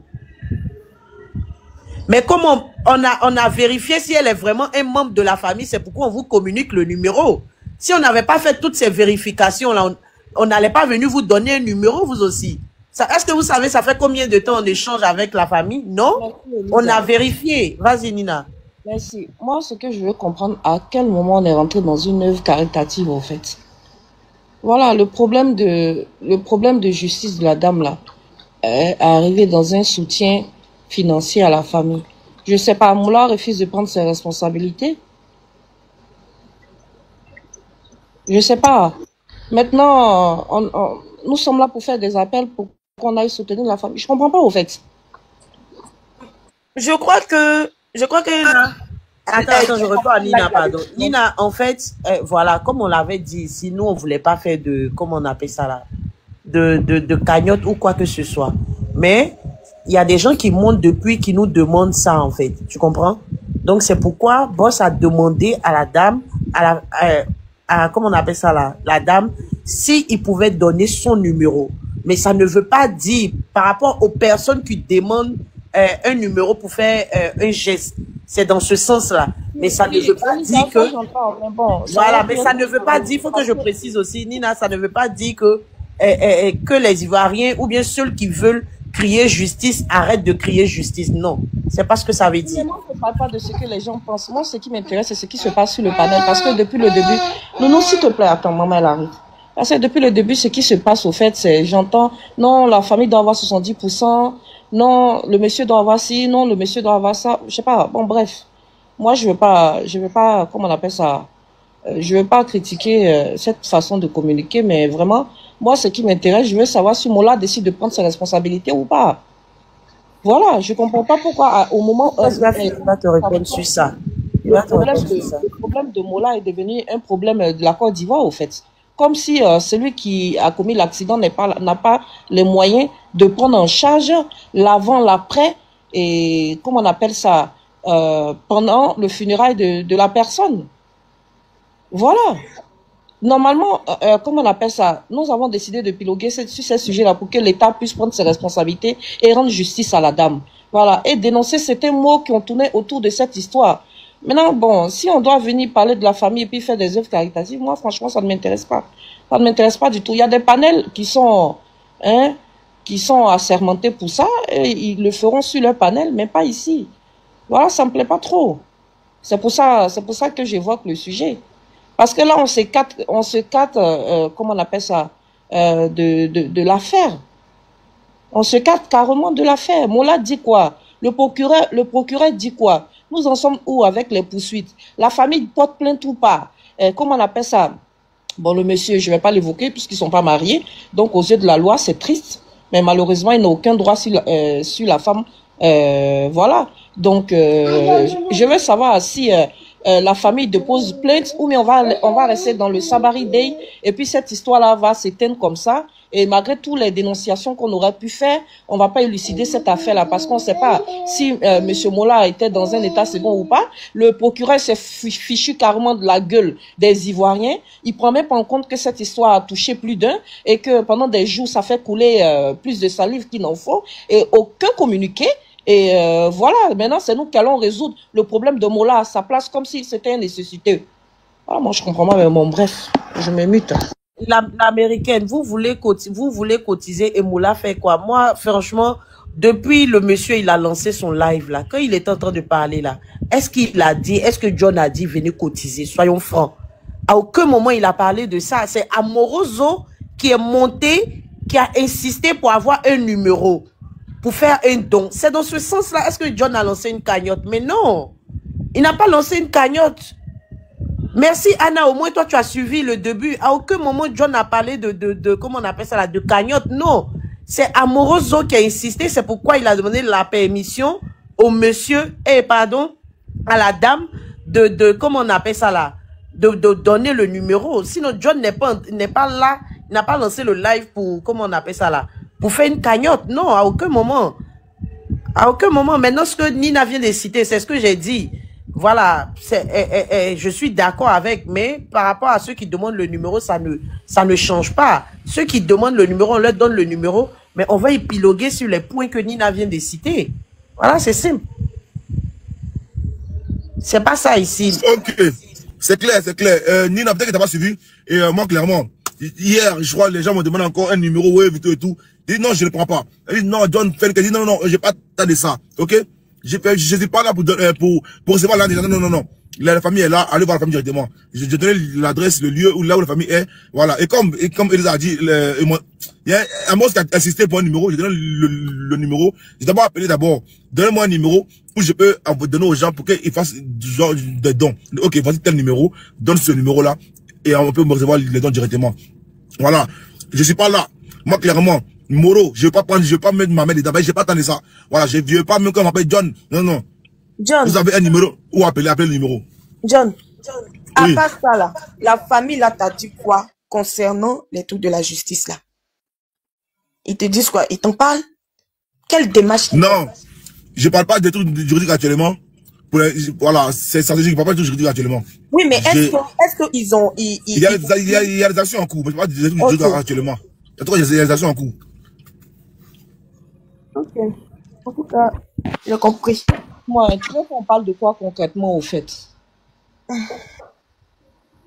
Mais comme on a vérifié si elle est vraiment un membre de la famille, c'est pourquoi on vous communique le numéro. Si on n'avait pas fait toutes ces vérifications-là, on n'allait pas venir vous donner un numéro, vous aussi. Est-ce que vous savez, ça fait combien de temps on échange avec la famille? Non? Merci, on a vérifié. Vas-y, Nina. Merci. Moi, ce que je veux comprendre, à quel moment on est rentré dans une œuvre caritative, en fait. Voilà, le problème de justice de la dame, là, est arrivé dans un soutien financier à la famille. Je sais pas, Moula refuse de prendre ses responsabilités. Je sais pas. Maintenant, nous sommes là pour faire des appels pour qu'on aille soutenir la famille. Je comprends pas, au fait. Je crois que Attends, je réponds à Nina, pardon. Nina, en fait, voilà, comme on l'avait dit ici, nous, on voulait pas faire de, comment on appelle ça là, de cagnotte ou quoi que ce soit. Mais, il y a des gens qui montent depuis, qui nous demandent ça, en fait. Tu comprends? Donc, c'est pourquoi Boss a demandé à la dame, comment on appelle ça là, la dame, s'il pouvait donner son numéro. Mais ça ne veut pas dire, par rapport aux personnes qui demandent un numéro pour faire un geste. C'est dans ce sens-là. Mais ça ne veut pas dire que... Voilà, mais ça ne veut pas dire, il faut que je précise aussi, Nina, ça ne veut pas dire que les Ivoiriens ou bien ceux qui veulent crier justice arrêtent de crier justice. Non, c'est pas ce que ça veut dire. Moi, je ne parle pas de ce que les gens pensent. Moi, ce qui m'intéresse, c'est ce qui se passe sur le panel. Parce que depuis le début... Non, s'il te plaît, attends, maman, elle arrive. Parce que depuis le début, ce qui se passe, au fait, c'est, j'entends, non, la famille doit avoir 70%, non, le monsieur doit avoir ci, non, le monsieur doit avoir ça, je sais pas, bon, bref. Moi, je veux pas, comment on appelle ça, je veux pas critiquer cette façon de communiquer, mais vraiment, moi, ce qui m'intéresse, je veux savoir si Mola décide de prendre ses responsabilités ou pas. Voilà, je comprends pas pourquoi, au moment... Il va te répondre sur ça. Le problème de Mola est devenu un problème de la Côte d'Ivoire, au fait. Comme si celui qui a commis l'accident n'a pas les moyens de prendre en charge l'avant, l'après, et comment on appelle ça, pendant le funérail de la personne. Voilà. Normalement, comment on appelle ça, nous avons décidé de piloguer sur ces sujets-là pour que l'État puisse prendre ses responsabilités et rendre justice à la dame. Voilà. Et dénoncer certains mots qui ont tourné autour de cette histoire. Maintenant, bon, si on doit venir parler de la famille et puis faire des œuvres caritatives, moi, franchement, ça ne m'intéresse pas. Ça ne m'intéresse pas du tout. Il y a des panels qui sont assermentés pour ça, et ils le feront sur leur panel, mais pas ici. Voilà, ça me plaît pas trop. C'est pour ça que j'évoque le sujet. Parce que là, on s'écarte, comment on appelle ça, de l'affaire. On se carte carrément de l'affaire. Mola dit quoi? Le procureur dit quoi? Nous en sommes où avec les poursuites? La famille porte plainte ou pas? Comment on appelle ça? Bon, le monsieur, je ne vais pas l'évoquer puisqu'ils ne sont pas mariés. Donc, aux yeux de la loi, c'est triste. Mais malheureusement, il n'a aucun droit sur la femme. Voilà. Donc, je veux savoir si la famille dépose plainte ou bien on va rester dans le Sabari Day et puis cette histoire-là va s'éteindre comme ça. Et malgré toutes les dénonciations qu'on aurait pu faire, on va pas élucider cette affaire-là parce qu'on ne sait pas si Monsieur Mola était dans un état second ou pas. Le procureur s'est fichu carrément de la gueule des Ivoiriens. Il prend même pas en compte que cette histoire a touché plus d'un et que pendant des jours, ça fait couler plus de salive qu'il n'en faut et aucun communiqué. Et voilà, maintenant, c'est nous qui allons résoudre le problème de Mola à sa place comme si c'était une nécessité. Voilà, moi, je comprends pas, mais bon, bref, je me mute. L'américaine, vous voulez cotiser et Mola fait quoi? Moi, franchement, depuis le monsieur, il a lancé son live là, quand il était en train de parler là, est-ce qu'il a dit, est-ce que John a dit venez cotiser? Soyons francs. À aucun moment il a parlé de ça. C'est Amoroso qui est monté, qui a insisté pour avoir un numéro, pour faire un don. C'est dans ce sens-là. Est-ce que John a lancé une cagnotte? Mais non, il n'a pas lancé une cagnotte. Merci Anna, au moins toi tu as suivi le début. À aucun moment John a parlé de comment on appelle ça là, de cagnotte. Non, c'est Amoroso qui a insisté. C'est pourquoi il a demandé la permission au monsieur, à la dame de comment on appelle ça là, de donner le numéro. Sinon John n'est pas là, il n'a pas lancé le live pour comment on appelle ça là, pour faire une cagnotte. Non, à aucun moment. À aucun moment. Maintenant ce que Nina vient de citer, c'est ce que j'ai dit. Voilà, je suis d'accord avec, mais par rapport à ceux qui demandent le numéro, ça ne change pas. Ceux qui demandent le numéro, on leur donne le numéro, mais on va épiloguer sur les points que Nina vient de citer. Voilà, c'est simple. C'est pas ça ici. Ok, c'est clair, c'est clair. Nina, peut-être que t'as pas suivi. Et moi, clairement, hier, je crois, les gens me demandent encore un numéro, ouais, et tout. Je dis non, je ne le prends pas. Elle dit non, John fait que dit non, non, j'ai pas de ça. Ok? Je suis pas là pour recevoir l'argent. Non. La famille est là, allez voir la famille directement. Je donné l'adresse, le lieu où là où la famille est. Voilà. Et comme Elisa a dit, il y a un mot qui a insisté pour un numéro, je donne le numéro. J'ai d'abord appelé donnez-moi un numéro où je peux donner aux gens pour qu'ils fassent du genre de dons. Ok, voici tel numéro, donne ce numéro-là, et on peut me recevoir les dons directement. Voilà. Je suis pas là. Moi, clairement, Moro, je vais pas mettre ma main dedans, je vais pas attendre ça. Voilà, je vais pas même quand on m'appelle John. Non. John. Vous avez un numéro, ou appelez le numéro. John. À Oui. part ça là, la famille là t'a dit quoi concernant les trucs de la justice là? Ils te disent quoi? Ils t'en parlent? Quelle démarche? Non, je parle pas des trucs juridiques actuellement. Voilà, c'est stratégique, je parle pas des trucs juridiques actuellement. Oui, mais est-ce qu'ils ont... Il y a des actions en cours, je parle pas des trucs juridiques actuellement. Il y a des actions en cours. Ok. En tout cas, j'ai compris. Moi, tu veux qu'on parle de quoi concrètement au fait?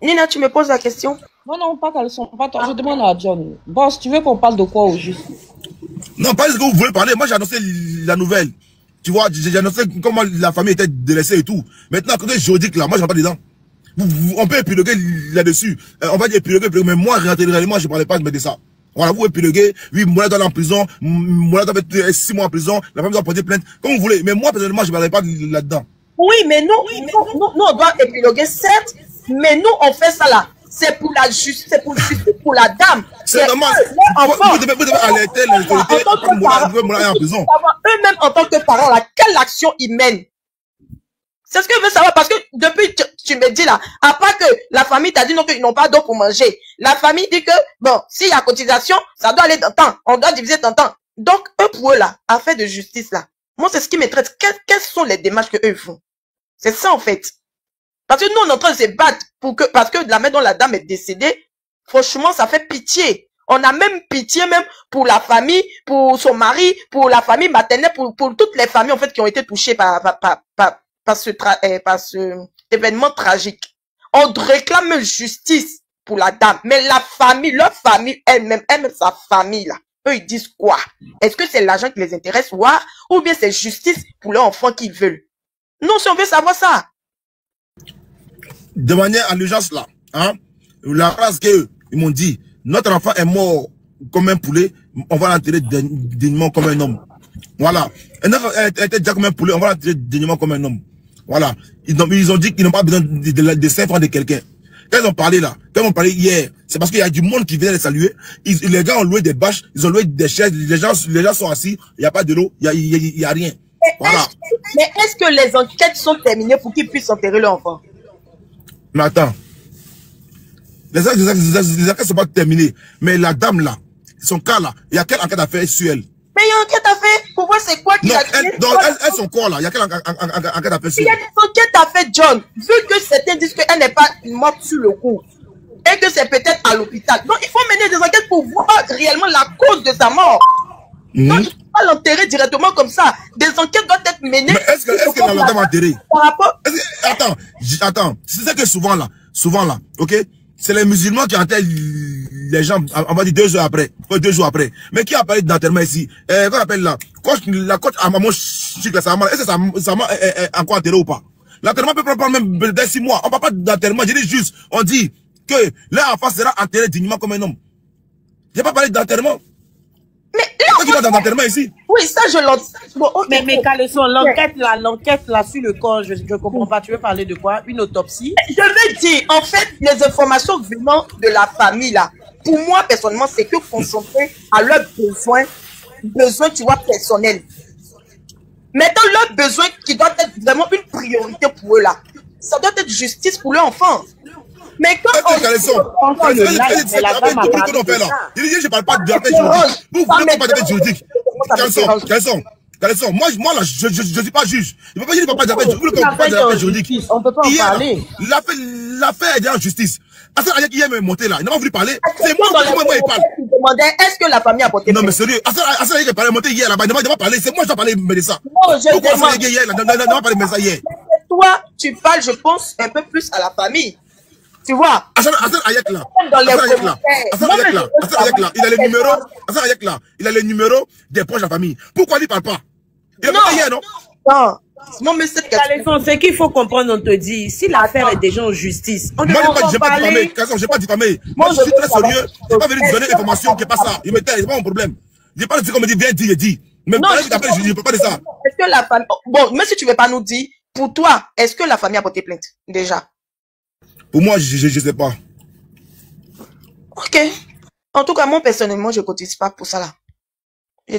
Nina, tu me poses la question? Non, pas qu'elles sont pas toi. Je demande à John. Boss, tu veux qu'on parle de quoi au juste? Non, pas ce que vous voulez parler. Moi, j'ai annoncé la nouvelle. Tu vois, j'ai annoncé comment la famille était délaissée et tout. Maintenant, côté juridique là, moi, je ne parle pas dedans. On peut épiloguer là-dessus. On va dire épiloguer, mais moi, réellement, je ne parlais pas de ça. Voilà, vous épiloguez, oui, Mola doit aller en prison, Mola doit mettre 6 mois en prison, la famille doit porter plainte, comme vous voulez. Mais moi, personnellement, je ne parlais pas là-dedans. Oui, mais nous, on doit épiloguer, certes, mais nous, on fait ça là. C'est pour la justice, c'est pour la dame. C'est normal. Vous devez alerter les autorités pour Mola aller en prison. Eux-mêmes, en tant que parents, là, quelle action ils mènent? C'est ce que je veux savoir, parce que depuis, tu me dis là, à part que la famille t'a dit non, qu'ils n'ont pas d'eau pour manger. La famille dit que, bon, s'il y a cotisation, ça doit aller dans temps. On doit diviser dans temps. Donc, eux, pour eux là, affaire de justice là, moi, c'est ce qui m'intéresse. Quelles sont les démarches que eux font? C'est ça, en fait. Parce que nous, on est en train de se battre parce que la main dont la dame est décédée, franchement, ça fait pitié. On a même pitié même pour la famille, pour son mari, pour la famille maternelle, pour toutes les familles, en fait, qui ont été touchées par ce événement tragique. On réclame justice pour la dame. Mais la famille, leur famille elle-même, sa famille là, eux ils disent quoi? Est-ce que c'est l'argent qui les intéresse ou bien c'est justice pour leur enfant qu'ils veulent? Non, si on veut savoir ça. De manière en urgence là, Hein? La phrase qu'ils m'ont dit, notre enfant est mort comme un poulet, on va l'enterrer dignement comme un homme. Voilà. Un enfant était déjà comme un poulet, on va l'enterrer dignement comme un homme. Voilà. Ils ont dit qu'ils n'ont pas besoin de 5 francs de quelqu'un. Quand ils ont parlé là, quand ils ont parlé hier, c'est parce qu'il y a du monde qui vient les saluer. Les gars ont loué des bâches, ils ont loué des chaises, les gens sont assis, il n'y a pas de l'eau, il y a rien. Voilà. Mais est-ce que les enquêtes sont terminées pour qu'ils puissent enterrer l'enfant? Mais attends. Les enquêtes ne sont pas terminées. Mais la dame là, son cas là, il y a quelle enquête à faire sur elle? Mais il y a une enquête à faire. Pour voir c'est quoi qu'il a tué. Elle, son corps là, il y a quelle enquête à faire sur elle? Il y a des enquêtes à faire, John. Vu que certains disent qu'elle n'est pas morte sur le coup. Et que c'est peut-être à l'hôpital. Donc il faut mener des enquêtes pour voir réellement la cause de sa mort. Donc il ne faut pas l'enterrer directement comme ça. Des enquêtes doivent être menées. Mais est-ce que la dame a enterré? Attends. C'est ça que souvent là, ok? C'est les musulmans qui enterrent les gens, on va dire 2 heures après, 2 jours après. Mais qui a parlé d'enterrement ici? Qu'on appelle là? La coach à maman chic, est-ce que sa maman est encore enterrée ou pas? L'enterrement peut prendre même 6 mois. On parle pas d'enterrement, je dis juste, on dit que l'enfant sera enterré dignement comme un homme. J'ai pas parlé d'enterrement. Mais là, qui va d'enterrement ici? Oui, ça je l'entends. Bon, okay, mais Caleçon, l'enquête là sur le corps, je comprends pas. Tu veux parler de quoi? Une autopsie? Je veux dire, en fait, les informations venant de la famille là, pour moi personnellement, c'est que concentrer à leurs besoins, tu vois, personnels. Maintenant, leurs besoins qui doivent être vraiment une priorité pour eux là, ça doit être justice pour leur enfant. Mais quand on je parle pas de l'affaire juridique. Vous voulez pas d'affaire juridique. Caleçon, moi là, je suis pas juge. Il ne peut pas dire que pas d'affaire juridique. Vous voulez pas de l'affaire juridique. On peut pas en parler. L'affaire est en justice. Hassan Ayek hier me monté là, il n'a pas voulu parler. C'est moi il parle. Est-ce que la famille a porté? Non mais sérieux, Hassan Ayek est monté hier là-bas, il n'a pas parlé. C'est moi qui dois parler de ça. Non, je pourquoi Hassan Ayek hier, il n'a pas parlé de ça hier? Toi, tu parles, je pense, un peu plus à la famille. Tu vois? Hassan Ayek là, il a les numéros, Hassan Ayek là, il a les numéros des proches de la famille. Pourquoi il ne parle pas? Il a pas hier, non? Non, mais c'est ce qu'il faut comprendre, on te dit, si l'affaire est déjà en justice, on moi, j'ai pas diffamé, j'ai pas diffamé. Moi, je suis très sérieux, j'ai pas venu te donner l'information qui est pas ça. Il me tait, c'est pas mon problème. J'ai pas dit comme dit, viens dire, dis. Même pas je ne peux pas dire ça. Est-ce que la famille, bon, mais si tu veux pas nous dire, pour toi, est-ce que la famille a porté plainte, déjà? Pour moi, je sais pas. Ok. En tout cas, moi, personnellement, je cotise pas pour ça, là. Non,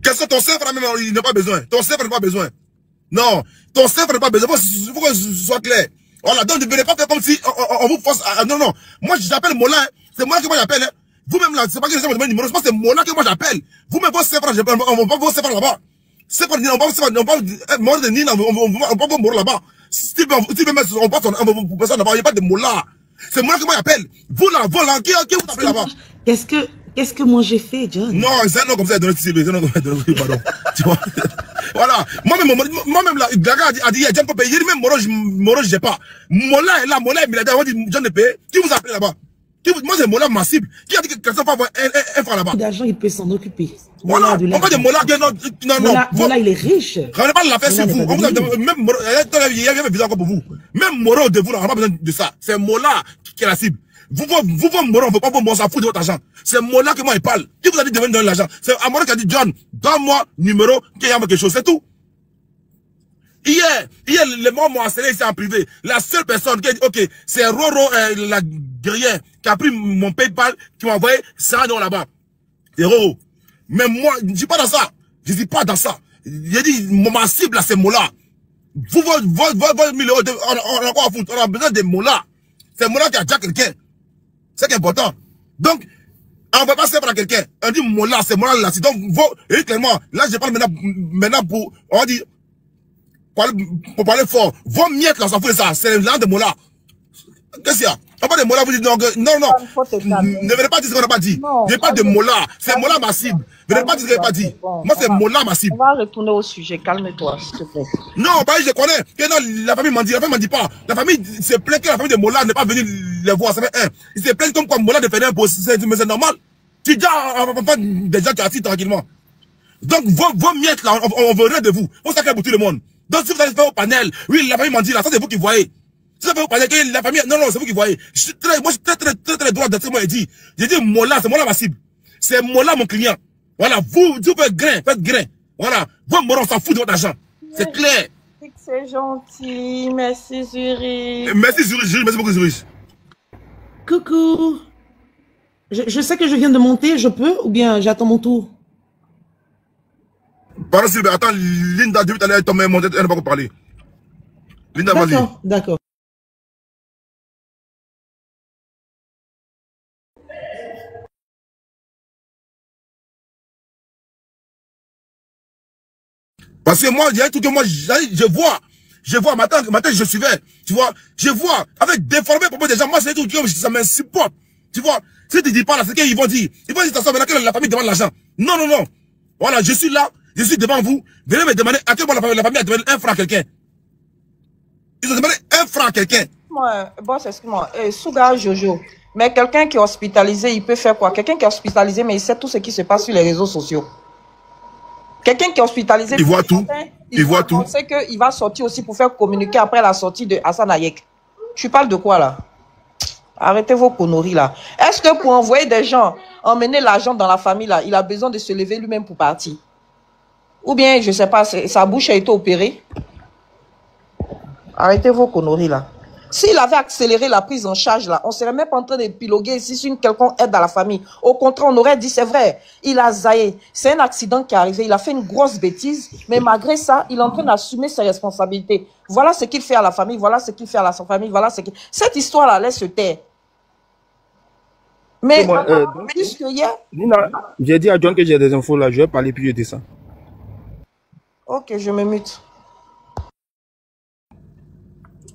qu'est-ce que ton cerveau, même, il n'a pas besoin. Ton cerveau n'a pas besoin. Non, ton cerveau n'a pas besoin. Il faut que ce soit clair. Voilà, donc ne venez pas faire comme si on vous force à... Non, non. Moi, j'appelle Mola. C'est Mola que moi j'appelle. Vous-même là, c'est pas que les gens me demandent numéro. C'est Mola que moi j'appelle. Vous-même, vos cerveaux, on va pas vos cerveaux là-bas. On va pas mourir là-bas. Si on passe là-bas, il n'y a pas de Mola. C'est Mola que moi j'appelle. Vous là, qui vous appelez là-bas? Qu'est-ce que moi j'ai fait, John? Non, c'est un nom comme ça, c'est un nom comme ça, pardon. Tu vois? Voilà. Moi-même, là, Gaga a dit, John peut payer, même Moro, j'ai pas. Mola est là, Mola est milliardaire, on dit, John ne paye. Qui vous appelle là-bas? Moi, c'est Mola ma cible. Qui a dit que quelqu'un va avoir un franc là-bas? D'argent, il peut s'en occuper. Voilà. On parle de Mola, non. Mola, il est riche. On n'a pas l'affaire sur vous. Même Moro, il y avait besoin encore pour vous. Même Moro de vous, on n'a pas besoin de ça. C'est Mola qui est la cible. Vous, Moro, on veut pas on s'en fout de votre argent. C'est Mola que moi, il parle. Qui vous a dit de venir donner l'argent? C'est Amora qui a dit, John, donne-moi numéro, qu'il y a quelque chose, c'est tout. Hier, les morts m'ont harcelé ici en privé. La seule personne qui a dit, ok, c'est Roro, la guerrière, qui a pris mon PayPal, qui m'a envoyé 100 € là-bas. C'est Roro. Mais moi, je ne suis pas dans ça. Je ne suis pas dans ça. J'ai dit, ma cible, là, c'est Mola. Vous, vos 1000 €, on a quoi à foutre? On a besoin de Mola. C'est Mola qui a déjà quelqu'un. C'est qui est important. Donc, on ne va pas se faire à quelqu'un. On dit Mola, c'est Mola là. Donc, et clairement, là, je parle maintenant pour, on dit, pour parler fort. Vos miettes là, on s'en fout de ça. C'est l'an de Mola. Qu'est-ce qu'il y a? On parle de Mola, vous dites non, ne venez pas dire ce qu'on n'a pas dit. Je parle de Mola. C'est Mola ma cible. Ne venez pas dire ce qu'on n'a pas dit. Moi, c'est Mola ma cible. On va retourner au sujet. Calme-toi, s'il te plaît. Non, bah, je connais. Que non, la famille m'en dit. La famille m'en dit pas. La famille se plaint que la famille de Mola n'est pas venue les voir. Ça fait un. Ils se plaignent comme quoi Mola défendait un poste. Mais c'est normal. Tu dis des gens qui assis tranquillement. Donc, vos miettes là, on veut rien de vous. On s'accorde pour tout le monde. Donc, si vous allez faire au panel, oui, la famille m'en dit là, ça c'est vous qui voyez. Ça veut parler que la famille, non, c'est vous qui voyez. Moi, je suis très droit dans ce que moi, j'ai dit, Mola, c'est Mola ma cible. C'est Mola mon client. Voilà, vous faites grain. Voilà, vous, Mola, on s'en fout de votre argent. C'est clair. C'est gentil, merci Zurich. Merci Zurich, merci beaucoup Zurich. Coucou. Je sais que je viens de monter, je peux ou bien j'attends mon tour? Pardon, Sylvain, attends, Linda, début, elle tombe, elle n'a pas encore parlé. Linda, vas-y. D'accord. Parce que moi, il y a un truc que moi, je vois, matin, je suivais, tu vois, je vois, avec déformé pour des gens, moi, c'est un truc que ça m'insupporte, tu vois. Si tu dis pas là, c'est qu'ils vont dire, ça maintenant que la famille demande l'argent. Non. Voilà, je suis là, je suis devant vous, venez me demander à quel point la famille a demandé 1 franc à quelqu'un. Ils ont demandé 1 franc à quelqu'un. Boss, excuse-moi, Souga Jojo, mais quelqu'un qui est hospitalisé, il peut faire quoi? Quelqu'un qui est hospitalisé, mais il sait tout ce qui se passe sur les réseaux sociaux. Quelqu'un qui est hospitalisé, il voit tout. Il voit tout. On sait qu'il va sortir aussi pour faire communiquer après la sortie de Hassan Hayek. Tu parles de quoi là? Arrêtez vos conneries là. Est-ce que pour envoyer des gens, emmener l'argent dans la famille là, il a besoin de se lever lui-même pour partir? Ou bien, je sais pas, sa bouche a été opérée? Arrêtez vos conneries là. S'il avait accéléré la prise en charge là, on ne serait même pas en train de piloguer ici sur une quelconque aide à la famille. Au contraire, on aurait dit, c'est vrai, il a zaillé. C'est un accident qui est arrivé, il a fait une grosse bêtise, mais malgré ça, il est en train d'assumer ses responsabilités. Voilà ce qu'il fait à la famille, voilà ce qu'il fait à sa famille, voilà ce qu'il... Cette histoire-là, laisse se taire. Mais, plus que hier... Nina, j'ai dit à John que j'ai des infos là, je vais parler puis je descends. Ok, je me mute.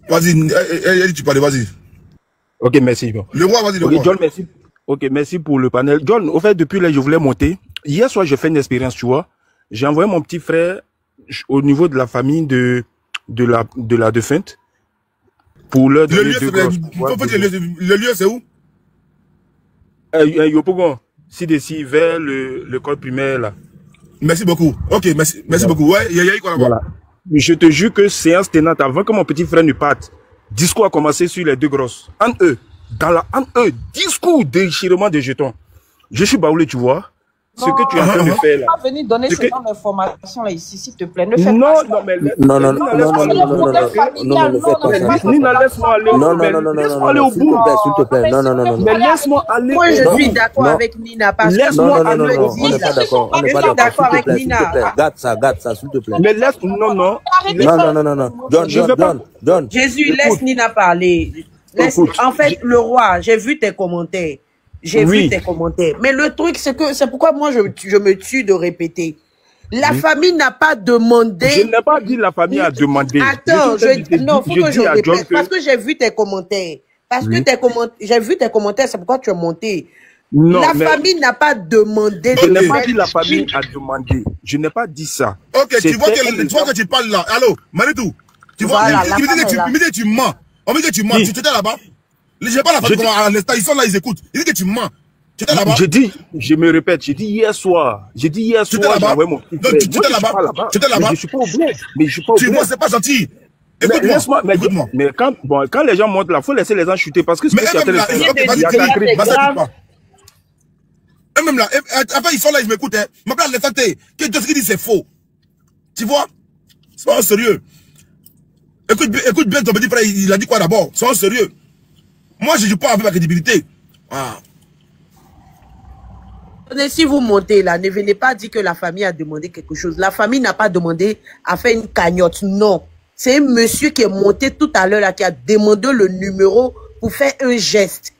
Vas-y, tu parles, vas-y. Ok, merci. Bon. Le roi, vas-y, le roi. John, merci. Ok, merci pour le panel. John, au fait, depuis là, je voulais monter. Hier soir, j'ai fait une expérience, tu vois. J'ai envoyé mon petit frère au niveau de la famille de la défunte pour leur donner le lieu, c'est où? Yopougon, ci-dessus, vers l'école primaire, là. Merci beaucoup. Ok, merci beaucoup. Ouais, il y a eu quoi là-bas? Voilà. Je te jure que séance tenante, avant que mon petit frère ne parte, discours a commencé sur les deux grosses. Entre eux, discours déchirement des jetons. Je suis baoulé, tu vois. Ce que tu es en train de faire là. Tu vas venir donner ce genre d'informations là ici, s'il te plaît. Ne fais non, pas non, mais non, laisse-moi aller. Laisse-moi aller au bout. S'il te plaît, non. Mais laisse-moi aller. Moi, je suis d'accord avec Nina. Laisse-moi aller. On n'est pas d'accord. On n'est pas d'accord avec Nina. Garde ça, s'il te plaît. Mais laisse, non. John. Jésus, laisse Nina parler. En fait, le roi, j'ai vu tes commentaires. Vu tes commentaires. Mais le truc, c'est que c'est pourquoi moi, je me tue de répéter. La famille n'a pas demandé. Je n'ai pas dit la famille a demandé. Attends, non, faut que je répète. Parce que j'ai vu tes commentaires. J'ai vu tes commentaires, c'est pourquoi tu es monté. Non, la famille n'a pas demandé. Je n'ai pas dit la famille a demandé. Je n'ai pas dit ça. Ok, tu vois que tu parles là. Allô, Manitou. Tu vois, il me dit que tu mens. On me dit que tu mens. Tu étais là-bas. J'ai pas la famille à l'instant, ils sont là, ils écoutent. Il dit que tu mens. Tu étais là-bas. Je me répète, j'ai dit hier soir. Tu étais là-bas. Tu étais là-bas. Tu étais là-bas. Je suis pas au bled. Mais je suis pas au bled. Tu vois, c'est pas gentil. Écoute-moi. Écoute-moi. Quand les gens montent là, faut laisser les gens chuter parce que mais même là, même là, avant ils sont là, ils m'écoutent. Je m'appelle l'instant que tout ce qu'ils disent c'est faux. Tu vois? Sois sérieux. Écoute bien ton petit frère, il a dit quoi d'abord? Sois sérieux. Moi, je ne joue pas avec ma crédibilité. Ah. Si vous montez là, ne venez pas dire que la famille a demandé quelque chose. La famille n'a pas demandé à faire une cagnotte. Non. C'est un monsieur qui est monté tout à l'heure là, qui a demandé le numéro pour faire un geste.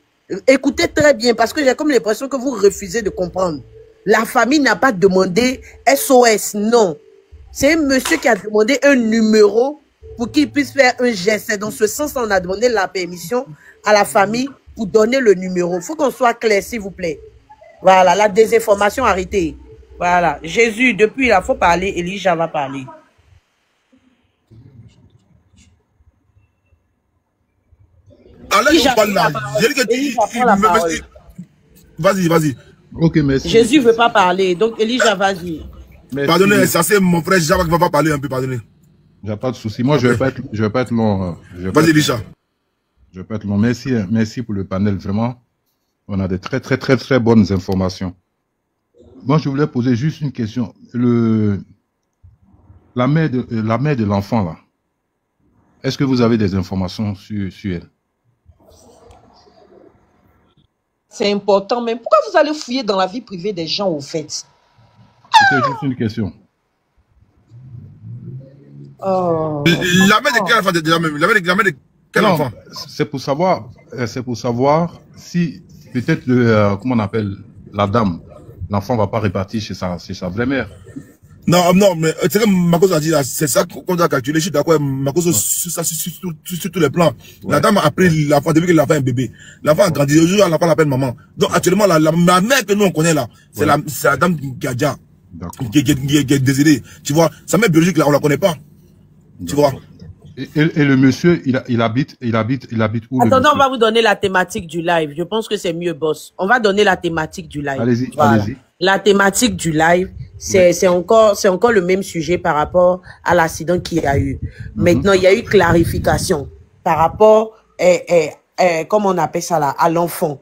Écoutez très bien, parce que j'ai comme l'impression que vous refusez de comprendre. La famille n'a pas demandé SOS, non. C'est un monsieur qui a demandé un numéro pour qu'il puisse faire un geste. Dans ce sens, on a demandé la permission à la famille pour donner le numéro. Il faut qu'on soit clair, s'il vous plaît. Voilà, la désinformation arrêtée. Voilà. Jésus, depuis là, il faut parler. Elijah va parler. Allez, parle là. Vas-y. Ok, merci. Jésus ne veut pas parler. Donc, Elijah, vas-y. Pardonnez, ça c'est mon frère Jacques qui va pas parler un peu, pardonnez. Il n'y a pas de souci. Moi, je vais pas être long. Vas-y, Elijah. Je vais pas être long. Merci, hein. Merci pour le panel, vraiment. On a de très bonnes informations. Moi, je voulais poser juste une question. La mère de l'enfant, là, est-ce que vous avez des informations sur elle? C'est important, mais pourquoi vous allez fouiller dans la vie privée des gens, au fait? C'était juste une question. La mère de quel enfant? La mère de quel enfant? C'est pour savoir si peut-être comment on appelle la dame, l'enfant va pas repartir chez sa vraie mère. Non, mais c'est comme Marcos a dit là, c'est ça qu'on doit calculer. Je suis d'accord, Marcos sur tous les plans. Ouais. La dame a pris l'enfant depuis que l'enfant est un bébé. L'enfant a grandi, le jour où l'enfant l'appelle maman. Donc actuellement, la mère que nous on connaît là, c'est la dame qui a déjà, qui est décédée. Tu vois, sa mère biologique là, on la connaît pas. Tu vois. Et le monsieur, il habite où? Attendez, on va vous donner la thématique du live. Je pense que c'est mieux, boss. On va donner la thématique du live. Allez-y, voilà. Allez-y. La thématique du live, c'est encore le même sujet par rapport à l'accident qu'il y a eu. Maintenant, il y a eu clarification par rapport comment on appelle ça là, à l'enfant.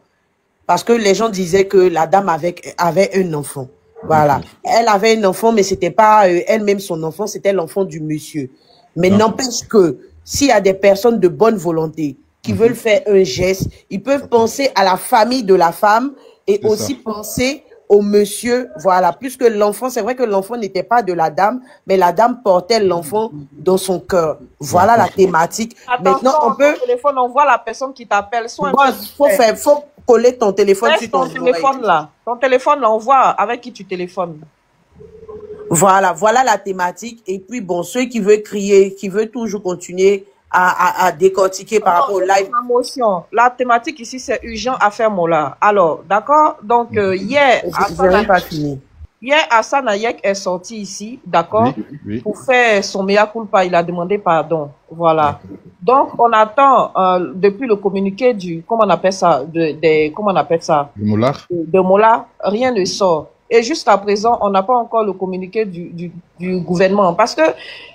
Parce que les gens disaient que la dame avait un enfant. Voilà. Elle avait un enfant, mais c'était pas elle-même son enfant, c'était l'enfant du monsieur. Mais n'empêche que s'il y a des personnes de bonne volonté qui veulent faire un geste, ils peuvent penser à la famille de la femme et aussi penser au monsieur, voilà, puisque l'enfant, c'est vrai que l'enfant n'était pas de la dame, mais la dame portait l'enfant dans son cœur. Voilà la thématique. Attention, maintenant, on peut... téléphone, on voit la personne qui t'appelle. Faut coller ton téléphone sur ton téléphone là. Ton téléphone là, on voit avec qui tu téléphones. Voilà la thématique. Et puis bon, ceux qui veulent crier, qui veulent toujours continuer à décortiquer par rapport au live. La thématique ici, c'est urgent affaire Mola. Alors, d'accord. Donc hier, Hassan Ayek est sorti ici, d'accord, pour faire son mea culpa. Il a demandé pardon. Voilà. Donc on attend depuis le communiqué du comment on appelle ça, de Mola, rien ne sort. Et jusqu'à présent, on n'a pas encore le communiqué du gouvernement. Parce que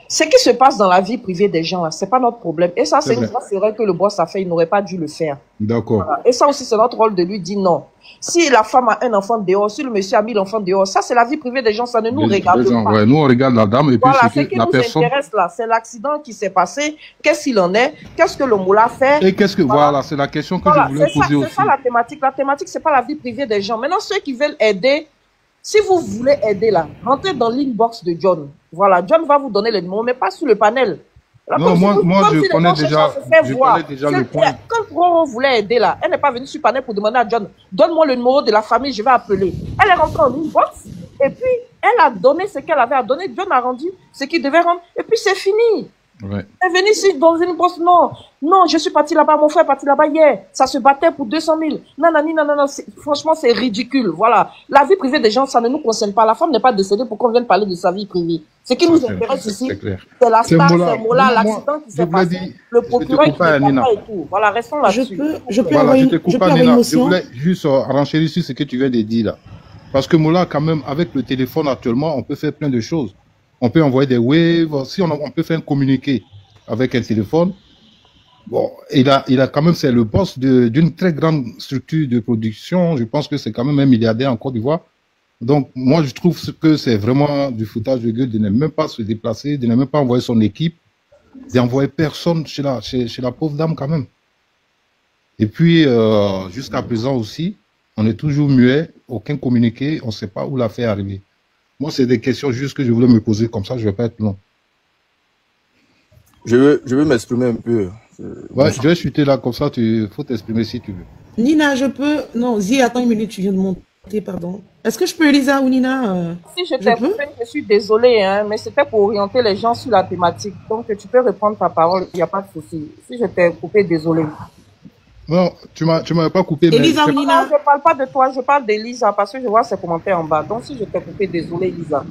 ce qui se passe dans la vie privée des gens, c'est pas notre problème. Et ça, c'est une fois que le boss a fait, il n'aurait pas dû le faire. D'accord. Voilà. Et ça aussi, c'est notre rôle de lui dire non. Si la femme a un enfant dehors, si le monsieur a mis l'enfant dehors, ça, c'est la vie privée des gens, ça ne nous regarde pas. Ouais, nous, on regarde la dame et puis voilà, ce qui nous intéresse là, c'est l'accident qui s'est passé, qu'est-ce qu'il en est, qu'est-ce que le moula fait. Et qu'est-ce que, voilà, c'est la question que je voulais poser aussi. C'est ça la thématique. La thématique, c'est pas la vie privée des gens. Maintenant, ceux qui veulent aider, si vous voulez aider là, rentrez dans l'inbox de John. Voilà, John va vous donner les numéros, mais pas sur le panel. Là, non, moi je connais déjà le point. Quand Roro voulait aider là, elle n'est pas venue sur le panel pour demander à John, donne-moi le numéro de la famille, je vais appeler. Elle est rentrée en inbox, et puis elle a donné ce qu'elle avait à donner. John a rendu ce qu'il devait rendre, et puis c'est fini. Ouais. Elle est venue ici dans une bosse, non, je suis parti là-bas, mon frère est parti là-bas hier, ça se battait pour 200 000. Non, franchement, c'est ridicule, voilà. La vie privée des gens, ça ne nous concerne pas. La femme n'est pas décédée pour qu'on vienne parler de sa vie privée. Ce qui nous intéresse ici, c'est la star, c'est Mola, l'accident qui s'est passé, le procureur qui n'est pas et tout. Voilà, restons là-dessus. Je voulais juste renchérir sur ce que tu viens de dire là. Parce que Mola, quand même, avec le téléphone actuellement, on peut faire plein de choses. On peut envoyer des waves, si on peut faire un communiqué avec un téléphone. Bon, il a quand même, c'est le boss d'une très grande structure de production. Je pense que c'est quand même un milliardaire en Côte d'Ivoire. Donc, moi, je trouve que c'est vraiment du foutage de gueule de ne même pas se déplacer, de ne même pas envoyer son équipe, d'envoyer personne chez la pauvre dame quand même. Et puis, jusqu'à présent aussi, on est toujours muet, aucun communiqué, on ne sait pas où l'affaire est arrivée. Moi, c'est des questions juste que je voulais me poser comme ça, je ne vais pas être long. Je veux m'exprimer un peu. Ouais, je vais chuter là, comme ça, il faut t'exprimer si tu veux. Nina, je peux... Non, Zi, attends une minute, tu viens de monter, pardon. Est-ce que je peux, Elisa ou Nina Si je t'ai coupé, je suis désolée, hein, mais c'était pour orienter les gens sur la thématique. Donc, tu peux reprendre ta parole, il n'y a pas de souci. Si je t'ai coupé, désolée. Non, tu m'avais pas coupé. Elisa ou Nina? Je ne parle pas de toi, je parle d'Elisa parce que je vois ses commentaires en bas. Donc, si je t'ai coupé, désolé, Elisa.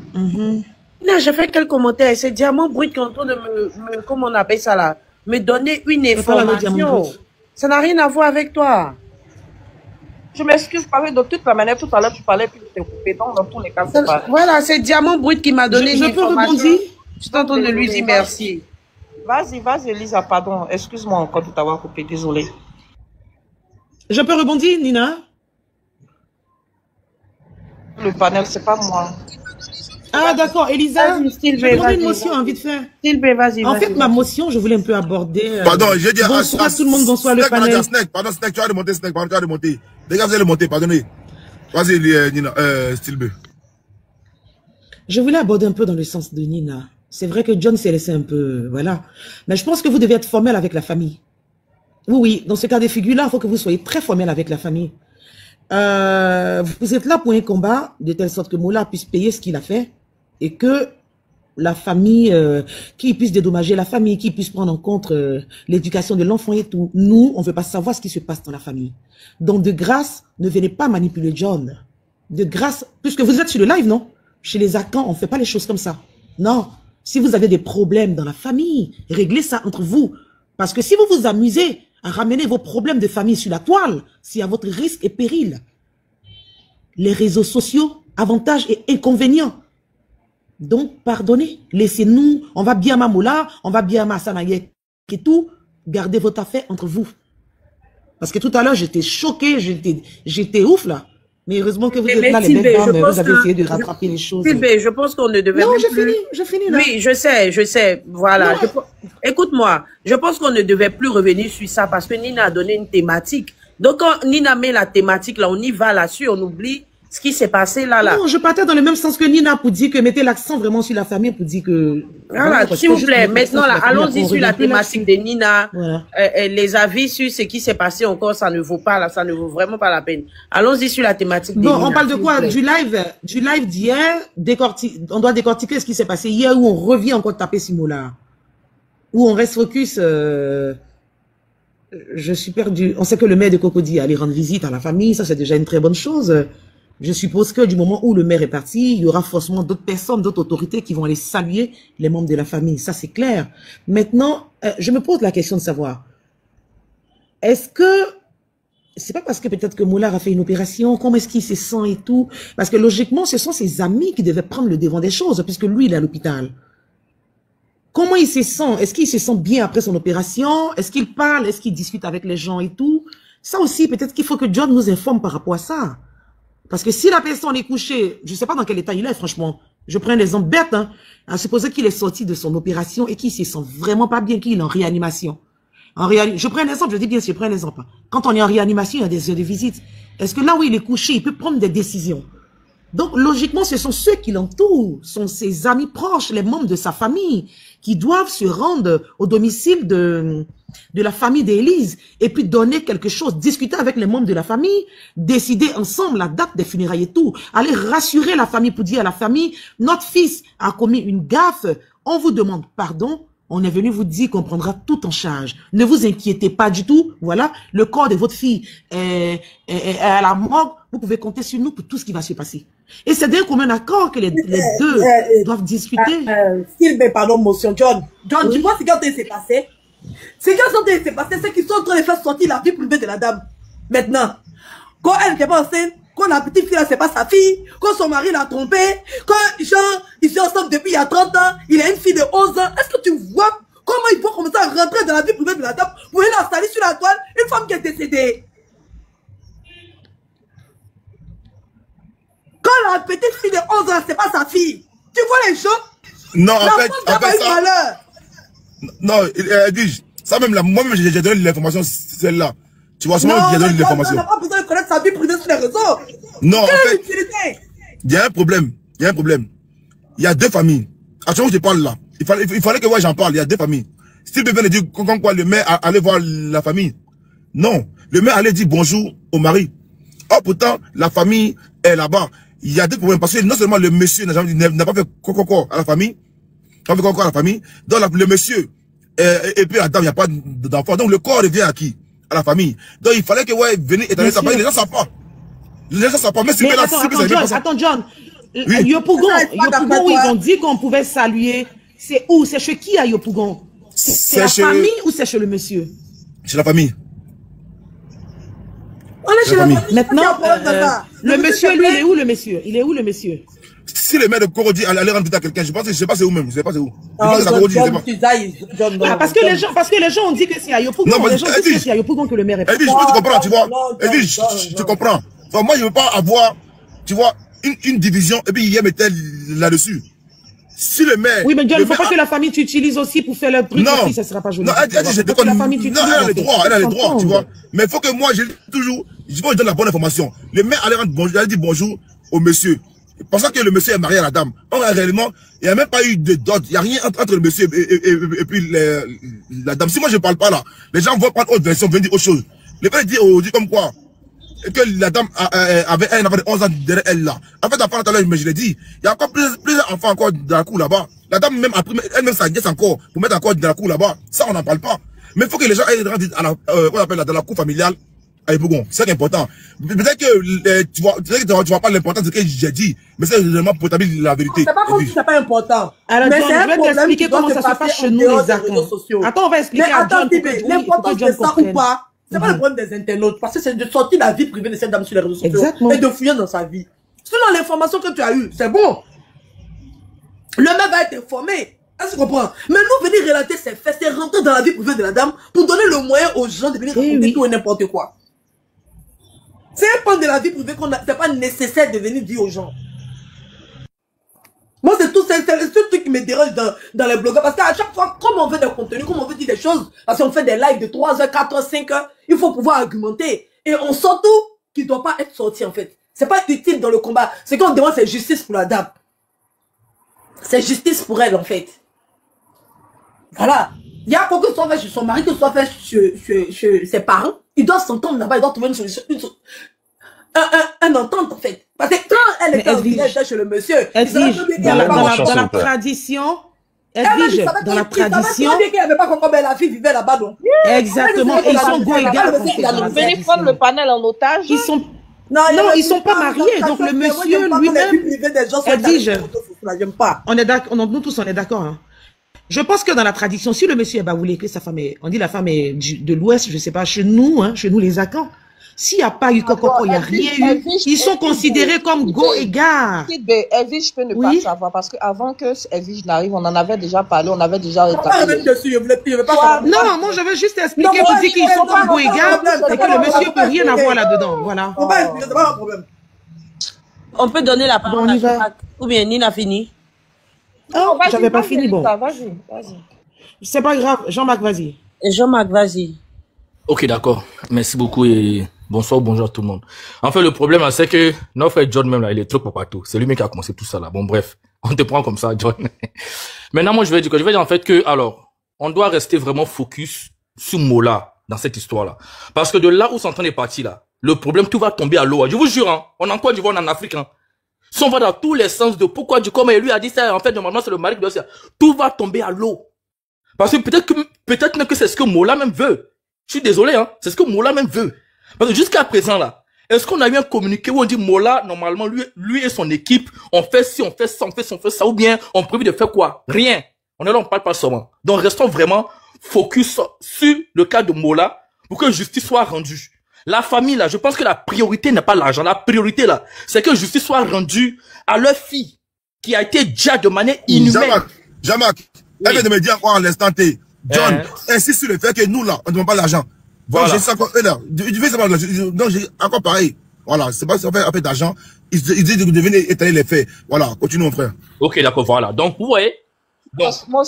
Là, j'ai fait quelques commentaires. C'est Diamant Brut qui est en train de me comment on appelle ça là, me donner une information. Ça n'a rien à voir avec toi. Je m'excuse, parce que de toute la manière, tout à l'heure, tu parlais puis tu t'es coupé. Donc, dans tous les cas, voilà, c'est Diamant Brut qui m'a donné une information. Je peux rebondir? Je suis en train de lui dire merci. Vas-y, Lisa, pardon. Excuse-moi encore de t'avoir coupé, désolé. Je peux rebondir, Nina? Le panel, c'est pas moi. Ah, d'accord. Elisa, je vais demander une motion, hein, vite fait. Vas-y. En fait, ma motion, je voulais un peu aborder... Pardon, j'ai dit... bonsoir tout le monde, bonsoir le panel. Pardon, Snake, tu as remonté, Snake, pardon, tu as remonté. Les gars, vous allez monter, pardonnez. Vas-y, Nina, Stilbe. Je voulais aborder un peu dans le sens de Nina. C'est vrai que John s'est laissé un peu... Voilà. Mais je pense que vous devez être formel avec la famille. Oui, dans ce cas de figure-là, il faut que vous soyez très formel avec la famille. Vous êtes là pour un combat, de telle sorte que Moula puisse payer ce qu'il a fait et que la famille, qui puisse dédommager la famille, qui puisse prendre en compte l'éducation de l'enfant et tout. Nous, on ne veut pas savoir ce qui se passe dans la famille. Donc, de grâce, ne venez pas manipuler John. De grâce, puisque vous êtes sur le live, non? Chez les Akans, on ne fait pas les choses comme ça. Non. Si vous avez des problèmes dans la famille, réglez ça entre vous. Parce que si vous vous amusez à ramener vos problèmes de famille sur la toile, c'est à votre risque et péril. Les réseaux sociaux, avantages et inconvénients. Donc, pardonnez. Laissez-nous, on va bien à Moula, on va bien à Massanayek et tout. Gardez votre affaire entre vous. Parce que tout à l'heure, j'étais choquée, j'étais ouf là. Mais heureusement que vous êtes là, les belles dames, vous avez essayé de rattraper les choses. Sylvie, je pense qu'on ne devait non, plus... j'ai fini là. Oui, je sais, voilà. Écoute-moi, je pense qu'on ne devait plus revenir sur ça parce que Nina a donné une thématique. Donc, quand Nina met la thématique, là, on y va là-dessus, on oublie ce qui s'est passé là. Non, je partais dans le même sens que Nina pour dire que mettez l'accent vraiment sur la famille, pour dire que... Voilà, s'il vous plaît, maintenant, là, allons-y sur la thématique de Nina. Voilà. Les avis sur ce qui s'est passé encore, ça ne vaut pas, là, ça ne vaut vraiment pas la peine. Allons-y sur la thématique de Nina. Bon, on parle de quoi? Du live d'hier, on doit décortiquer ce qui s'est passé hier où on revient encore taper Simola. Où on reste focus, je suis perdu. On sait que le maire de Cocody allait rendre visite à la famille, ça c'est déjà une très bonne chose. Je suppose que du moment où le maire est parti, il y aura forcément d'autres personnes, d'autres autorités qui vont aller saluer les membres de la famille. Ça, c'est clair. Maintenant, je me pose la question de savoir, est-ce que, c'est pas parce que peut-être que Moulard a fait une opération, comment est-ce qu'il se sent et tout? Parce que logiquement, ce sont ses amis qui devaient prendre le devant des choses, puisque lui, il est à l'hôpital. Comment il se sent? Est-ce qu'il se sent bien après son opération? Est-ce qu'il parle? Est-ce qu'il discute avec les gens et tout? Ça aussi, peut-être qu'il faut que John nous informe par rapport à ça. Parce que si la personne est couchée, je ne sais pas dans quel état il est, franchement. Je prends un exemple bête, hein. À supposer qu'il est sorti de son opération et qu'il se sent vraiment pas bien, qu'il est en réanimation. Je prends un exemple, je dis bien si je prends un exemple. Quand on est en réanimation, il y a des heures de visite. Est-ce que là où il est couché, il peut prendre des décisions? Donc, logiquement, ce sont ceux qui l'entourent, sont ses amis proches, les membres de sa famille, qui doivent se rendre au domicile de la famille d'Élise et puis donner quelque chose, discuter avec les membres de la famille, décider ensemble la date des funérailles et tout, aller rassurer la famille pour dire à la famille, notre fils a commis une gaffe, on vous demande pardon, on est venu vous dire qu'on prendra tout en charge. Ne vous inquiétez pas du tout, voilà, le corps de votre fille est à la morgue, vous pouvez compter sur nous pour tout ce qui va se passer. Et c'est d'un commun accord que les deux doivent discuter. Sylvain, pardon, motion, John, oui. Tu vois ce qui s'est passé? Ce qui s'est passé, c'est qu'ils sont en train de faire sortir la vie privée de la dame. Maintenant, quand elle n'était pas enceinte, quand la petite fille là, c'est pas sa fille, quand son mari l'a trompée, quand genre, ils sont ensemble depuis il y a 30 ans, il a une fille de 11 ans, est-ce que tu vois comment il faut commencer à rentrer dans la vie privée de la dame pour l'installer sur la toile une femme qui est décédée? Quand la petite fille de 11 ans, c'est pas sa fille, tu vois les choses? Non, en fait, ça... Non, dis, ça même là, moi-même j'ai donné l'information, celle-là. Tu vois, seulement j'ai donné l'information. On n'a pas besoin de connaître sa vie privée sur les réseaux. Non, en fait, il y a un problème. Il y a un problème. Il y a deux familles. À chaque fois que je parle là, il fallait que moi j'en parle. Il y a deux familles. Si le maire dit quoi, le maire allait voir la famille. Non, le maire allait dire bonjour au mari. Oh, pourtant, la famille est là-bas. Il y a deux problèmes parce que non seulement le monsieur n'a pas fait quoi à la famille, à la famille. Donc le monsieur et puis la dame, il n'y a pas d'enfant. Donc le corps revient à qui? À la famille. Donc il fallait que venir étaler sa famille. Les gens ne savent pas. Les gens ne savent pas. Mais attends, John. Yopougon, où ils ont dit qu'on pouvait saluer, c'est où? C'est chez qui à Yopougon? C'est la famille ou c'est chez le monsieur? Chez la famille. On est chez la famille. Maintenant, le monsieur, lui, il est où le monsieur? Il est où le monsieur? si le maire de Korodi allait rendre visite à quelqu'un, je sais pas c'est où même, je sais pas c'est où. Parce que les gens ont dit que c'est à Yopougon. Les gens disent que c'est à Yopougon que le maire est pas. Edwige, je peux te comprendre, tu vois. Edwige, je te comprends. Enfin, moi, je veux pas avoir, tu vois, une division et puis il y a mettre là-dessus. Si le maire... Oui, mais John, il ne faut pas que la famille t'utilise aussi pour faire le truc aussi, ça ne sera pas joli. Non, elle a le droit, tu vois. Mais il faut que moi, je donne la bonne information. Le maire allait rendre bonjour, elle dit bonjour au monsieur. Pensant que le monsieur est marié à la dame. Or, réellement, il n'y a même pas eu de dot. Il n'y a rien entre le monsieur et puis la dame. Si moi, je ne parle pas là, les gens vont prendre autre version, venir dire autre chose. Le père dit comme quoi que la dame avait un enfant de 11 ans derrière elle là. En fait, tout à l'heure, je l'ai dit, il y a encore plusieurs enfants encore dans la cour là-bas. La dame même a pris elle-même sa nièce encore pour mettre encore dans la cour là-bas. Ça, on n'en parle pas. Mais il faut que les gens aillent dans la cour familiale à Yopougon. C'est ça qui est important. Peut-être que tu vois pas l'importance de ce que j'ai dit, mais c'est vraiment pour établir la vérité. C'est pas comme si c'est pas important. Alors, mais je vais t'expliquer comment ça se passe chez nous, les accords. Attends, on va expliquer à John pour que l'importance de ça ou pas, c'est pas le problème des internautes, parce que c'est de sortir la vie privée de cette dame sur les réseaux sociaux et de fouiller dans sa vie. Sinon, l'information que tu as eue, c'est bon. Le mec va être informé. Est-ce que tu comprends? Mais nous, venir relater ces faits, c'est rentrer dans la vie privée de la dame pour donner le moyen aux gens de venir raconter tout et n'importe quoi. C'est un point de la vie privée c'est pas nécessaire de venir dire aux gens. Moi, c'est tout, c'est ce truc qui me dérange dans les blogueurs. Parce qu'à chaque fois, comme on veut des contenus, comme on veut dire des choses, parce qu'on fait des lives de 3 heures, 4 heures, 5 heures, il faut pouvoir argumenter. Et on sort tout qui ne doit pas être sorti, en fait. C'est pas utile dans le combat. Ce qu'on demande, c'est justice pour la dame. C'est justice pour elle, en fait. Voilà. Il y a quoi que ce soit fait chez son mari, que ce soit fait chez ses parents. Ils doivent s'entendre là-bas, ils doivent trouver une solution. Un entente, en fait. Parce que quand elle était chez le monsieur, dans la tradition, Edwige, dans la tradition, la fille vivait là-bas, donc. Exactement, ils sont go égales. Vous venez prendre le panel en otage. Ils sont non, ils sont pas mariés, donc le monsieur lui-même. Edwige, on est d'accord, nous tous on est d'accord, hein. Je pense que dans la tradition, si le monsieur est baoulé, que sa femme est, on dit la femme est de l'Ouest, je sais pas, chez nous les Akans, s'il n'y a pas eu Kokoko, il n'y a rien eu, ils sont considérés comme go égard. Edwige, je peux ne pas savoir, parce qu'avant que Edwige n'arrive, on en avait déjà parlé, on avait déjà rétabli. Non, moi je veux juste expliquer pour dire qu'ils ne sont pas go égard et que le monsieur ne peut rien avoir là-dedans, voilà. On peut donner la parole à Jean-Marc, ou bien Nina fini. Oh, j'avais pas fini, bon. Vas-y. C'est pas grave, Jean-Marc, vas-y. Jean-Marc, vas-y. Ok, d'accord. Merci beaucoup et bonsoir, bonjour à tout le monde. En fait, le problème, c'est que notre frère John, même là, il est trop partout. C'est lui-même qui a commencé tout ça là. Bon, bref. On te prend comme ça, John. Maintenant, moi, je vais dire en fait que, alors, on doit rester vraiment focus sur Mola dans cette histoire-là. Parce que de là où Santon est parti là, le problème, tout va tomber à l'eau. Je vous jure, hein. On est en Côte d'Ivoire, on est en Afrique, hein. Si on va dans tous les sens de pourquoi du comment, et lui a dit ça, en fait, normalement, c'est le mari qui doit faire. Tout va tomber à l'eau. Parce que peut-être même que c'est ce que Mola même veut. Je suis désolé, hein. C'est ce que Mola même veut. Parce que jusqu'à présent, là, est-ce qu'on a eu un communiqué où on dit Mola, normalement, lui et son équipe, on fait ci, on fait ça, on fait ça, ou bien on prévu de faire quoi? Rien. On est là, on parle pas seulement. Donc, restons vraiment focus sur le cas de Mola pour que justice soit rendue. La famille, là, je pense que la priorité n'est pas l'argent. La priorité, là, c'est que justice soit rendue à leur fille qui a été déjà de manière inhumaine. Jean-Marc, elle vient de me dire quoi à l'instant T. John, insiste sur le fait que nous, là, on ne demande pas l'argent. Voilà. Donc, j'ai encore pareil. Voilà, c'est pas si on fait d'argent. Ils disent de devenir étaler les faits. Voilà, continuons, frère. Ok, d'accord, voilà. Donc, vous voyez. Boss, moi,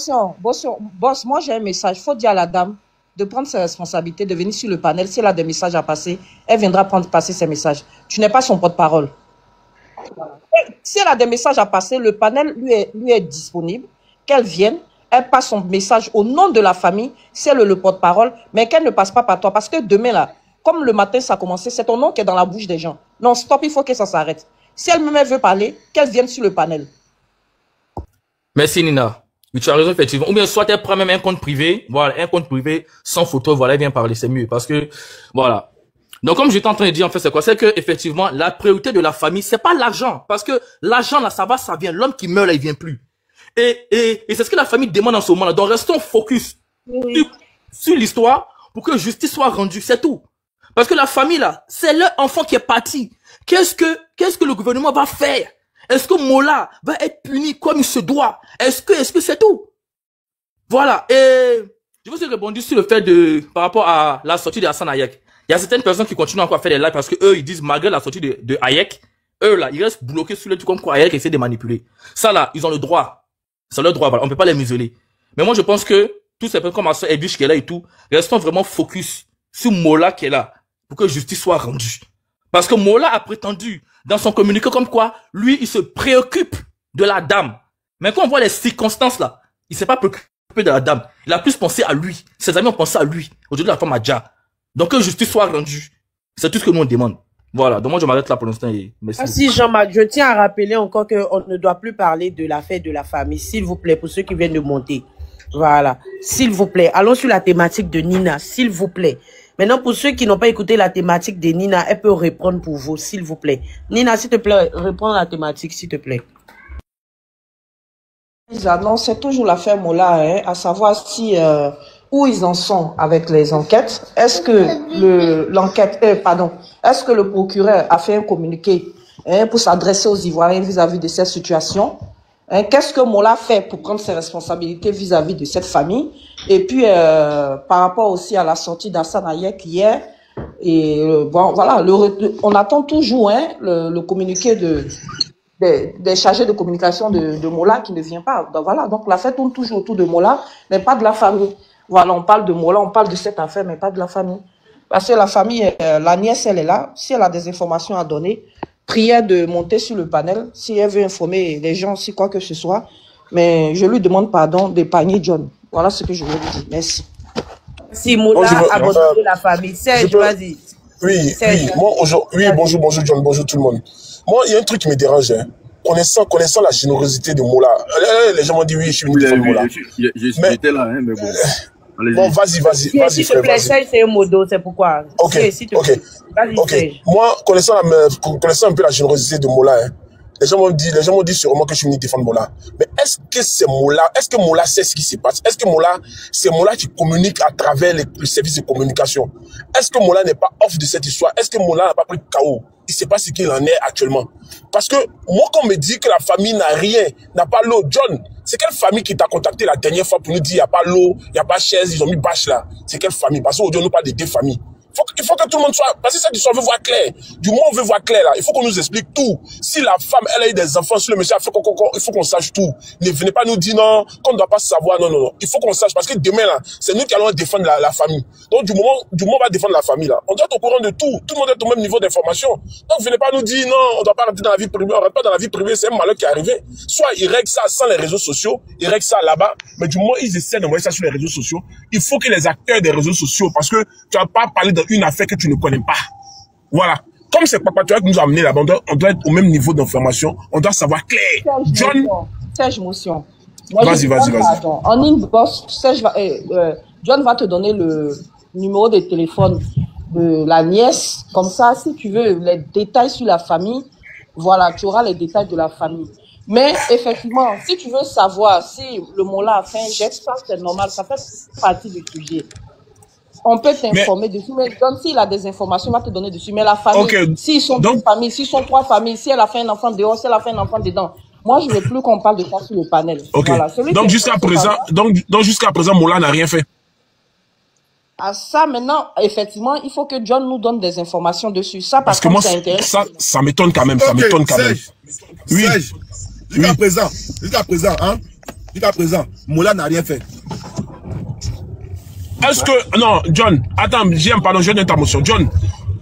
j'ai un message. Il faut dire à la dame de prendre ses responsabilités, de venir sur le panel. Si elle a des messages à passer, elle viendra passer ses messages. Tu n'es pas son porte-parole. Si elle a des messages à passer, le panel lui est disponible. Qu'elle vienne, elle passe son message au nom de la famille, si elle est le porte-parole, mais qu'elle ne passe pas par toi. Parce que demain, là, comme le matin, ça a commencé, c'est ton nom qui est dans la bouche des gens. Non, stop, il faut que ça s'arrête. Si elle-même veut parler, qu'elle vienne sur le panel. Merci, Nina. Mais tu as raison, effectivement. Ou bien, soit elle prend même un compte privé, voilà, un compte privé, sans photo, voilà, elle vient parler, c'est mieux. Parce que, voilà. Donc, comme j'étais en train de dire, en fait, c'est quoi? C'est que, effectivement, la priorité de la famille, c'est pas l'argent. Parce que l'argent, là, ça va, ça vient. L'homme qui meurt, là, il vient plus. Et c'est ce que la famille demande en ce moment-là. Donc, restons focus sur l'histoire pour que justice soit rendue. C'est tout. Parce que la famille, là, c'est leur enfant qui est parti. Qu'est-ce que le gouvernement va faire? Est-ce que Mola va être puni comme il se doit? Est-ce que c'est tout? Voilà. Et je veux aussi rebondir sur le fait par rapport à la sortie de Hassan Hayek. Il y a certaines personnes qui continuent encore à faire des lives parce que eux, ils disent, malgré la sortie de Hayek, eux, là, ils restent bloqués sur le truc comme quoi Hayek essaie de manipuler. Ça, là, ils ont le droit. C'est leur droit, voilà. On peut pas les museler. Mais moi, je pense que tous ces personnes comme Hassan Edwige qui est là et tout, restons vraiment focus sur Mola qui est là pour que justice soit rendue. Parce que Mola a prétendu dans son communiqué comme quoi, lui, il se préoccupe de la dame. Mais quand on voit les circonstances là, il s'est pas préoccupé de la dame. Il a plus pensé à lui. Ses amis ont pensé à lui. Aujourd'hui, la femme a déjà. Donc que justice soit rendue. C'est tout ce que nous on demande. Voilà. Donc moi, je m'arrête là pour l'instant et merci. Merci Jean-Marc. Je tiens à rappeler encore qu'on ne doit plus parler de l'affaire de la famille. S'il vous plaît, pour ceux qui viennent de monter. Voilà. S'il vous plaît. Allons sur la thématique de Nina. S'il vous plaît. Maintenant, pour ceux qui n'ont pas écouté la thématique de Nina, elle peut répondre pour vous, s'il vous plaît. Nina, s'il te plaît, réponds à la thématique, s'il te plaît. Non, c'est toujours l'affaire Mola, hein, à savoir si où ils en sont avec les enquêtes. Est-ce que est-ce que le procureur a fait un communiqué pour s'adresser aux Ivoiriens vis-à-vis de cette situation? Qu'est-ce que Mola fait pour prendre ses responsabilités vis-à-vis de cette famille? Et puis, par rapport aussi à la sortie d'Hassan Hayek hier, et bon, voilà, on attend toujours le communiqué des chargés de communication de Mola qui ne vient pas. Donc, voilà, donc l'affaire tourne toujours autour de Mola, mais pas de la famille. Voilà, on parle de Mola, on parle de cette affaire, mais pas de la famille. Parce que la famille, la nièce, elle est là. Si elle a des informations à donner, prière de monter sur le panel, si elle veut informer les gens, si quoi que ce soit. Mais je lui demande pardon d'épargner John. Voilà ce que je veux lui dire. Merci. Si Mola a abandonné la famille. Serge, vas-y. Oui, moi, bonjour John, bonjour tout le monde. Moi, il y a un truc qui me dérange, hein. Connaissant la générosité de Mola. Les gens m'ont dit oui, je suis venu défendre Mola. J'étais là, hein, mais bon. Bon, vas-y. S'il te plaît, c'est un modo, c'est pourquoi. Ok. Moi, connaissant un peu la générosité de Mola, hein, les gens m'ont dit sûrement que je suis venu défendre Mola. Mais est-ce que Mola sait ce qui se passe? Est-ce que c'est Mola qui communique à travers les services de communication? Est-ce que Mola n'est pas off de cette histoire? Est-ce que Mola n'a pas pris KO? Il ne sait pas ce qu'il en est actuellement. Parce que moi, quand on me dit que la famille n'a rien, n'a pas l'eau, John, c'est quelle famille qui t'a contacté la dernière fois pour nous dire il n'y a pas l'eau, il n'y a pas de chaise, ils ont mis bâche là? C'est quelle famille? Parce qu'aujourd'hui, on nous parle de deux familles. Il faut que tout le monde soit... Parce que cette histoire, on veut voir clair. Du moins, on veut voir clair là. Il faut qu'on nous explique tout. Si la femme, elle a eu des enfants sur le monsieur, il faut qu'on sache tout. Ne venez pas nous dire non, qu'on ne doit pas savoir. Non. Il faut qu'on sache. Parce que demain là, c'est nous qui allons défendre la famille. Donc du moment on va défendre la famille là, on doit être au courant de tout. Tout le monde est au même niveau d'information. Donc venez pas nous dire non, on ne doit pas rentrer dans la vie privée. On rentre pas dans la vie privée, c'est un malheur qui est arrivé. Soit ils règlent ça sans les réseaux sociaux, ils règlent ça là-bas. Mais du moment ils essaient d'envoyer ça sur les réseaux sociaux, il faut que les acteurs des réseaux sociaux, parce que tu vas pas parler d'une affaire que tu ne connais pas. Voilà. Comme c'est Papa Touareg qui nous a amené là-bas, on doit être au même niveau d'information. On doit savoir clair. John. Serge Motion. Vas-y. En inbox, John va te donner le numéro de téléphone de la nièce. Comme ça, si tu veux les détails sur la famille, voilà, tu auras les détails de la famille. Mais effectivement, si tu veux savoir si le Mola a fait un geste, ça c'est normal, ça fait partie du sujet. On peut t'informer dessus, mais John, s'il a des informations, il va te donner dessus. Mais la famille, s'ils sont deux familles, s'ils sont trois familles, si elle a fait un enfant dehors, si elle a fait un enfant dedans, moi, je ne veux plus qu'on parle de ça sur le panel. Okay. Voilà. Donc, jusqu'à présent, Mola n'a rien fait. À ça, maintenant, effectivement, il faut que John nous donne des informations dessus. Ça, parce que moi, ça m'étonne quand même. Ça m'étonne quand même. Oui. Jusqu'à présent, Mola n'a rien fait. Est-ce que... Non, John, attends, pardon, j'ai une intervention. John,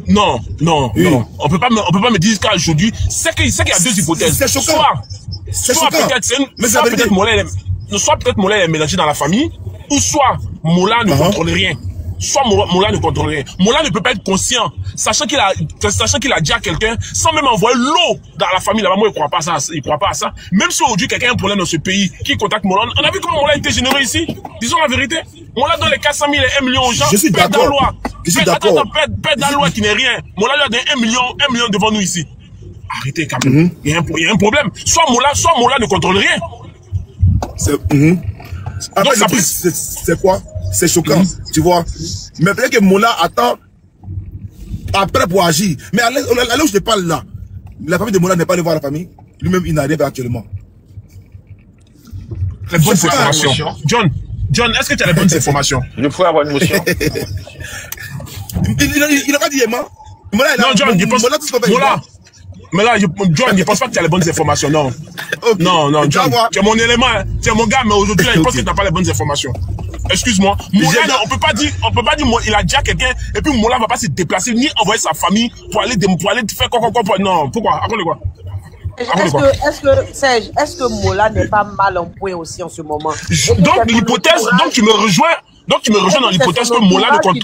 non. On peut pas me dire qu'aujourd'hui, c'est qu'il y a deux hypothèses. C'est choquant. Soit peut-être Mola est mélangé dans la famille, ou soit Mola ne contrôle rien. Soit Mola ne contrôle rien. Mola ne peut pas être conscient, sachant qu'il a dit à quelqu'un, sans même envoyer l'eau dans la famille là-bas. Moi, il croit pas à ça. Même si aujourd'hui quelqu'un a un problème dans ce pays, qui contacte Mola, on a vu comment Mola était généreux ici. Disons la vérité. Mola donne les 400 000 et 1 million aux gens. Je suis d'accord. Pète dans la loi qui n'est rien. Mola lui a donné 1 million devant nous ici. Arrêtez quand même. Il y a un problème. Soit Mola ne contrôle rien. Après, c'est quoi? C'est choquant, tu vois. Mais peut-être que Mola attend après pour agir. Mais à là où je te parle là, la famille de Mola n'est pas allée voir la famille. Lui-même, il n'arrive actuellement. Les bonnes informations. John, est-ce que tu as les bonnes informations? Je pourrais avoir une motion. Il n'a pas dit Yéma. Non, John, je pense... Mais là, John, je pense pas que tu as les bonnes informations, non. Okay. Non, John, tu es mon élément, tu es mon gars, mais aujourd'hui, je pense que tu n'as pas les bonnes informations. Excuse-moi. Moula, on peut pas dire, il a déjà quelqu'un, et puis Moula va pas se déplacer, ni envoyer sa famille pour aller faire quoi. Non, pourquoi? Après quoi? Serge, est-ce que Moula n'est pas mal en point aussi en ce moment? Donc, l'hypothèse, donc tu me rejoins dans l'hypothèse que Moula ne compte.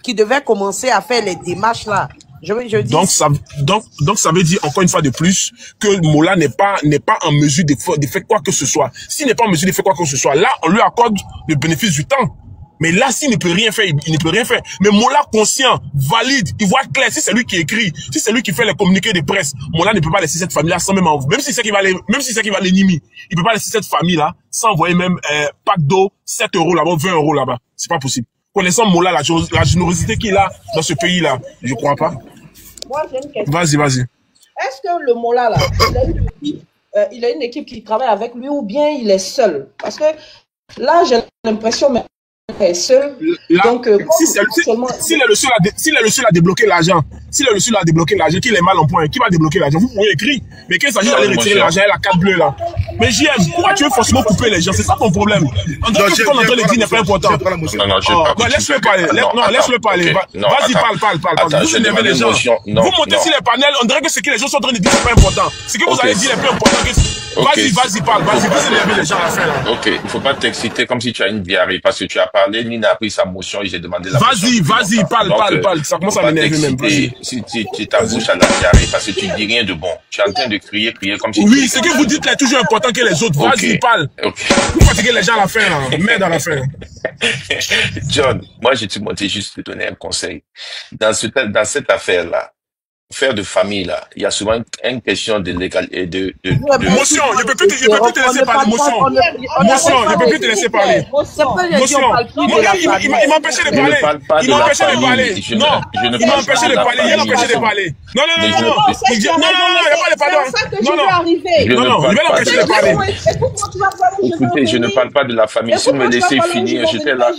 Qui devait commencer à faire les démarches là. Je dis... Donc ça veut dire encore une fois de plus que Moula n'est pas en mesure de faire quoi que ce soit. S'il n'est pas en mesure de faire quoi que ce soit, là on lui accorde le bénéfice du temps. Mais là s'il ne peut rien faire, il ne peut rien faire. Mais Moula conscient, valide, il voit clair. Si c'est lui qui écrit, si c'est lui qui fait les communiqués de presse, Moula ne peut pas laisser cette famille là sans même envoyer. Même si c'est qui va l'énimiser, il peut pas laisser cette famille là sans envoyer même pack d'eau 7 € là-bas, 20 € là-bas. C'est pas possible. Connaissant Moula, la générosité qu'il a dans ce pays-là, je crois pas. Moi, j'ai une question. Vas-y. Est-ce que le Moula, là, il a une équipe qui travaille avec lui ou bien il est seul? Parce que là, j'ai l'impression qu'il est seul. Donc, s'il est le seul à débloquer l'argent, qu'il est mal en point, qui va débloquer l'argent? Vous pouvez écrire. Mais qu'il s'agit d'aller retirer l'argent, il a 4 bleus là. Mais JM, pourquoi tu veux forcément couper les gens? C'est ça ton problème. En tout cas, ce qu'on est en train de dire n'est pas important. Non, laisse-le parler. Non, laisse-le parler. Vas-y, parle. Vous énervez les gens. Vous montez sur les panels, on dirait que ce que les gens sont en train de dire n'est pas important. Ce que vous allez dire est plus important que... Vas-y, parle. Vous énervez les gens à la fin là. Ok, il faut pas t'exciter comme si tu as une diarrhée parce que tu as parlé, Nina a pris sa motion et j'ai demandé la motion. Vas-y, parle. Ça commence à m'énerver même. Si ta bouche a la diarrhée parce que tu dis rien de bon. Tu es en train de crier comme si... Oui, ce que vous dites là est toujours important que les autres. Vas-y, parle. Vous fatiguez les gens à la fin là. Merde à la fin. John, moi je te monté juste te donner un conseil. Dans cette affaire-là, affaire de famille là, il y a souvent une question de légalité de motion. Je peux plus te laisser parler. Motion, je peux plus te laisser parler. Motion. Il m'a empêché de parler. Il m'a empêché de parler. Non, il m'a empêché de parler. Il m'a empêché de parler. Non, il n'y a pas de pardon. Non, il va l'empêcher de parler. Écoutez, je ne parle pas de la famille. Si vous me laissez finir, j'étais là.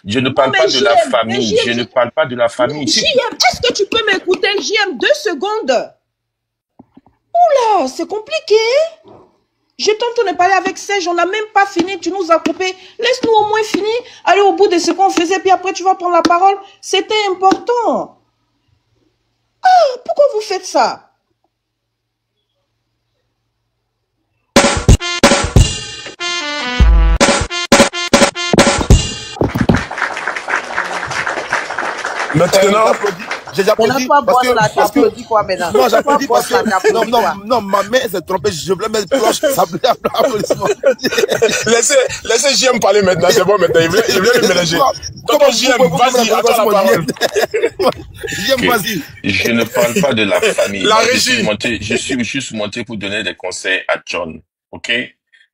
Je ne parle pas de la famille. Je ne parle pas de la famille. Est-ce que tu peux m'écouter, JM, 2 secondes? Oula, c'est compliqué. Je t'entends parler avec Serge, on n'a même pas fini, tu nous as coupé. Laisse-nous au moins finir, aller au bout de ce qu'on faisait, puis après tu vas prendre la parole. C'était important. Ah, pourquoi vous faites ça? Maintenant, j'applaudis parce que quoi maintenant? Non, j'applaudis parce que non, ma main s'est trompée, je voulais mettre cloche, ça voulait applaudissement. Laissez JM parler maintenant, c'est bon maintenant, il voulait me mélanger. Tonton JM, vas-y, attends la parole. JM, vas-y. Je ne parle pas de la famille. La régie. Je suis juste monté pour donner des conseils à John, ok?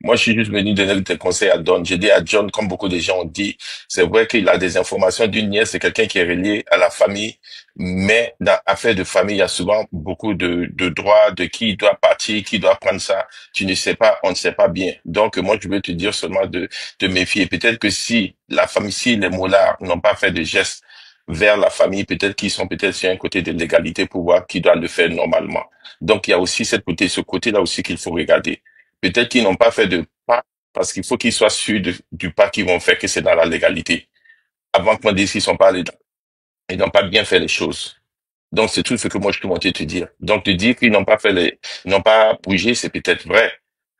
Moi, je suis juste venu donner des conseils à Don. J'ai dit à John, comme beaucoup de gens ont dit, c'est vrai qu'il a des informations d'une nièce, c'est quelqu'un qui est relié à la famille, mais dans l'affaire de famille, il y a souvent beaucoup de droits, de qui doit partir, qui doit prendre ça. Tu ne sais pas, on ne sait pas bien. Donc, moi, je veux te dire seulement de te méfier. Peut-être que si la famille, si les Mollahs n'ont pas fait de gestes vers la famille, peut-être qu'ils sont peut-être sur un côté de légalité pour voir qui doit le faire normalement. Donc, il y a aussi ce côté-là aussi qu'il faut regarder. Peut-être qu'ils n'ont pas fait de pas, parce qu'il faut qu'ils soient sûrs du pas qu'ils vont faire, que c'est dans la légalité. Avant qu'on dise qu'ils sont pas allés, ils n'ont pas bien fait les choses. Donc, c'est tout ce que moi, je suis monté te dire. Donc, te dire qu'ils n'ont pas n'ont pas bougé, c'est peut-être vrai.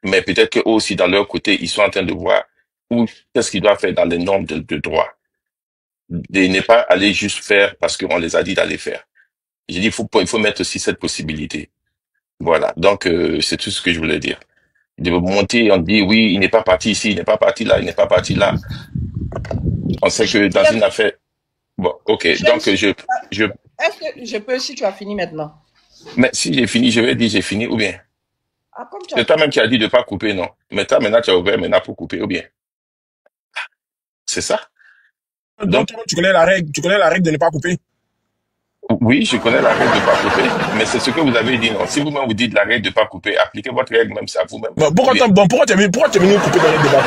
Mais peut-être qu'eux aussi, dans leur côté, ils sont en train de voir qu'est-ce qu'ils doivent faire dans les normes de droit. De ne pas aller juste faire parce qu'on les a dit d'aller faire. J'ai dit, il faut mettre aussi cette possibilité. Voilà. Donc, c'est tout ce que je voulais dire. De monter, on dit oui, il n'est pas parti ici, il n'est pas parti là, il n'est pas parti là. On sait que dans une affaire... Bon, ok, donc Est-ce que je peux, si tu as fini maintenant? Mais si j'ai fini, je vais dire j'ai fini ou bien? Ah, c'est toi-même qui as dit de ne pas couper, non? Mais toi, maintenant, tu as ouvert maintenant pour couper ou bien? C'est ça? Donc, tu connais la règle de ne pas couper? Oui, je connais la règle de pas couper, mais c'est ce que vous avez dit, non? Si vous-même vous dites la règle de pas couper, appliquez votre règle même, c'est à vous-même. Bon, pourquoi tu es venu couper dans le débat?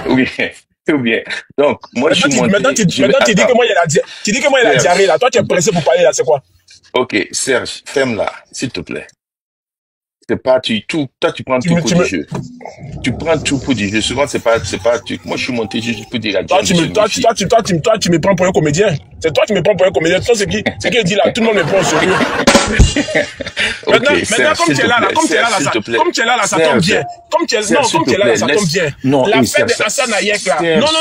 Oui, ou bien. Donc, moi, maintenant, tu dis que moi, il y a la diarrhée, là. Toi, tu es pressé pour parler, là, c'est quoi? Ok, Serge, ferme-la, s'il te plaît. C'est pas, toi, tu prends tout pour du jeu. Tu prends tout pour du jeu. Souvent, c'est pas, moi, je suis monté juste pour dire à John. Toi, tu me prends pour un comédien. C'est toi qui me prends pour un comédien. Toi, c'est qui dit là, tout le monde me prend au sérieux. Maintenant, comme tu es là, ça tombe bien. Comme tu es là, ça tombe bien. L'affaire de Hassan Ayek, là. Non.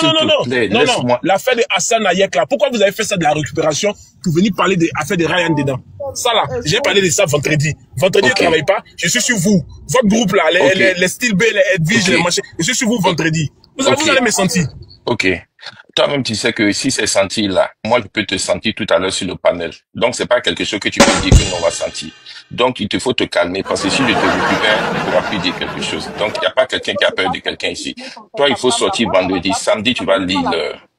L'affaire de Hassan Ayek, là. Pourquoi vous avez fait ça de la récupération pour venir parler de l'affaire de Ryan dedans? Ça, là, j'ai parlé de ça vendredi. Vendredi, je ne travaille pas. Je suis sur vous. Votre groupe, là, les Steel B, les Edwige, les machins. Je suis sur vous vendredi. Vous allez me sentir. Ok. Toi-même, tu sais que si c'est senti là, moi, je peux te sentir tout à l'heure sur le panel. Donc, c'est pas quelque chose que tu peux dire que nous, on va sentir. Donc, il te faut te calmer parce que si je te récupère, tu ne pourras plus dire quelque chose. Donc, il n'y a pas quelqu'un qui a peur de quelqu'un ici. Toi, il faut sortir vendredi. Samedi, tu vas lire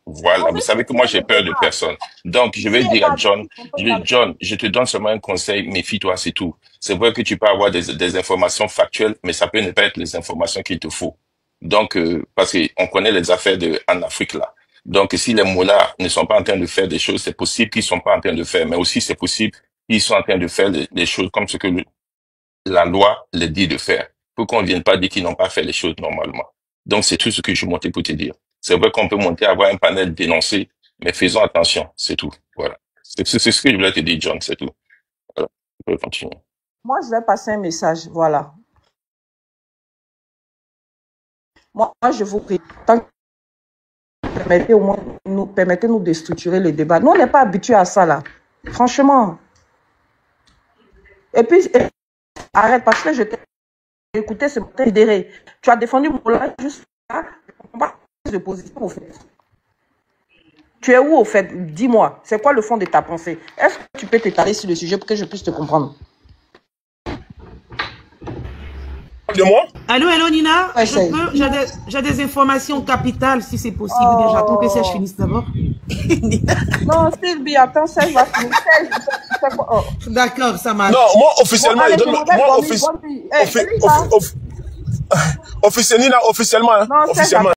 voilà. Vous savez que moi, j'ai peur de personne. Donc, je vais dire à John, je te donne seulement un conseil, méfie-toi, c'est tout. C'est vrai que tu peux avoir des informations factuelles, mais ça peut ne pas être les informations qu'il te faut. Donc, parce qu'on connaît les affaires en Afrique, là. Donc, si les mollahs ne sont pas en train de faire des choses, c'est possible qu'ils sont pas en train de faire, mais aussi c'est possible qu'ils sont en train de faire des choses comme ce que la loi les dit de faire, pour qu'on ne vienne pas dire qu'ils n'ont pas fait les choses normalement. Donc, c'est tout ce que je montais pour te dire. C'est vrai qu'on peut monter, avoir un panel dénoncé, mais faisons attention, c'est tout. Voilà. C'est ce que je voulais te dire, John, c'est tout. Voilà. On peut continuer. Moi, je vais passer un message, voilà. Moi, je vous prie, tant que permettez-nous de structurer le débat. Nous, on n'est pas habitués à ça, là. Franchement. Et puis, arrête, parce que je t'ai écouté, c'est modéré. Tu as défendu mon là juste là. De position, au fait. Tu es où, au fait? Dis-moi, c'est quoi le fond de ta pensée? Est-ce que tu peux t'étaler sur le sujet pour que je puisse te comprendre? De moi? Allô, Nina? J'ai des informations capitales, si c'est possible. Oh. J'attends que Serge finisse d'abord. Non, Sylvie, attends, Serge va finir. Oh. D'accord, ça marche. Non, moi, officiellement, officiellement, hein, officiellement.